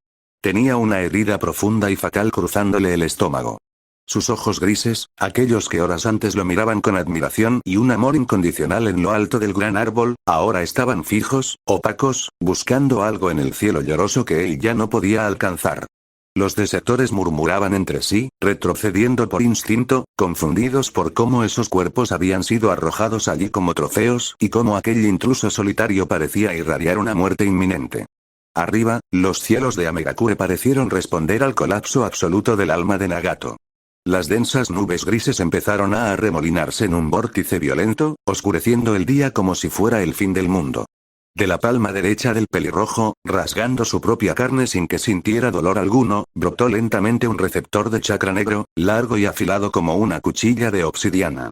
Tenía una herida profunda y fatal cruzándole el estómago. Sus ojos grises, aquellos que horas antes lo miraban con admiración y un amor incondicional en lo alto del gran árbol, ahora estaban fijos, opacos, buscando algo en el cielo lloroso que él ya no podía alcanzar. Los desertores murmuraban entre sí, retrocediendo por instinto, confundidos por cómo esos cuerpos habían sido arrojados allí como trofeos y cómo aquel intruso solitario parecía irradiar una muerte inminente. Arriba, los cielos de Amegakure parecieron responder al colapso absoluto del alma de Nagato. Las densas nubes grises empezaron a arremolinarse en un vórtice violento, oscureciendo el día como si fuera el fin del mundo. De la palma derecha del pelirrojo, rasgando su propia carne sin que sintiera dolor alguno, brotó lentamente un receptor de chakra negro, largo y afilado como una cuchilla de obsidiana.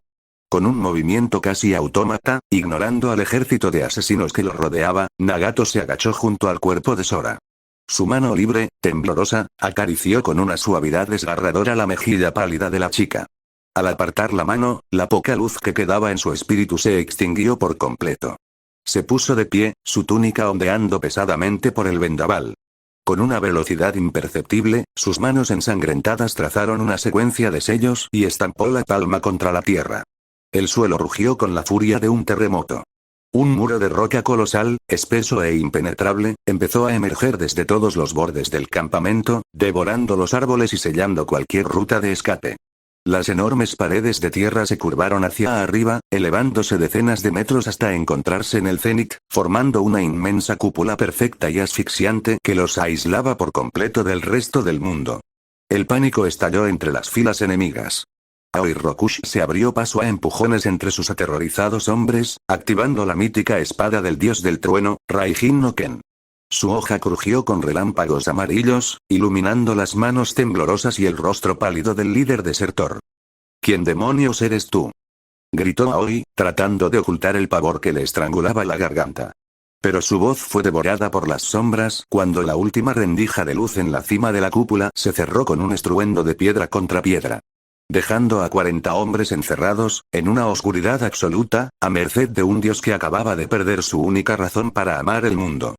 Con un movimiento casi autómata, ignorando al ejército de asesinos que lo rodeaba, Nagato se agachó junto al cuerpo de Sora. Su mano libre, temblorosa, acarició con una suavidad desgarradora la mejilla pálida de la chica. Al apartar la mano, la poca luz que quedaba en su espíritu se extinguió por completo. Se puso de pie, su túnica ondeando pesadamente por el vendaval. Con una velocidad imperceptible, sus manos ensangrentadas trazaron una secuencia de sellos y estampó la palma contra la tierra. El suelo rugió con la furia de un terremoto. Un muro de roca colosal, espeso e impenetrable, empezó a emerger desde todos los bordes del campamento, devorando los árboles y sellando cualquier ruta de escape. Las enormes paredes de tierra se curvaron hacia arriba, elevándose decenas de metros hasta encontrarse en el cenit, formando una inmensa cúpula perfecta y asfixiante que los aislaba por completo del resto del mundo. El pánico estalló entre las filas enemigas. Aoi Rokushi se abrió paso a empujones entre sus aterrorizados hombres, activando la mítica espada del dios del trueno, Raijin no Ken. Su hoja crujió con relámpagos amarillos, iluminando las manos temblorosas y el rostro pálido del líder desertor. ¿Quién demonios eres tú?, gritó Aoi, tratando de ocultar el pavor que le estrangulaba la garganta. Pero su voz fue devorada por las sombras cuando la última rendija de luz en la cima de la cúpula se cerró con un estruendo de piedra contra piedra, dejando a 40 hombres encerrados, en una oscuridad absoluta, a merced de un dios que acababa de perder su única razón para amar el mundo.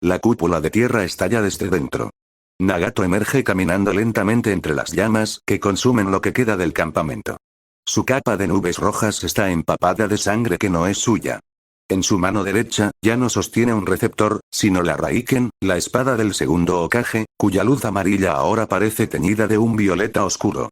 La cúpula de tierra estalla desde dentro. Nagato emerge caminando lentamente entre las llamas que consumen lo que queda del campamento. Su capa de nubes rojas está empapada de sangre que no es suya. En su mano derecha, ya no sostiene un receptor, sino la Raiken, la espada del segundo Hokage, cuya luz amarilla ahora parece teñida de un violeta oscuro.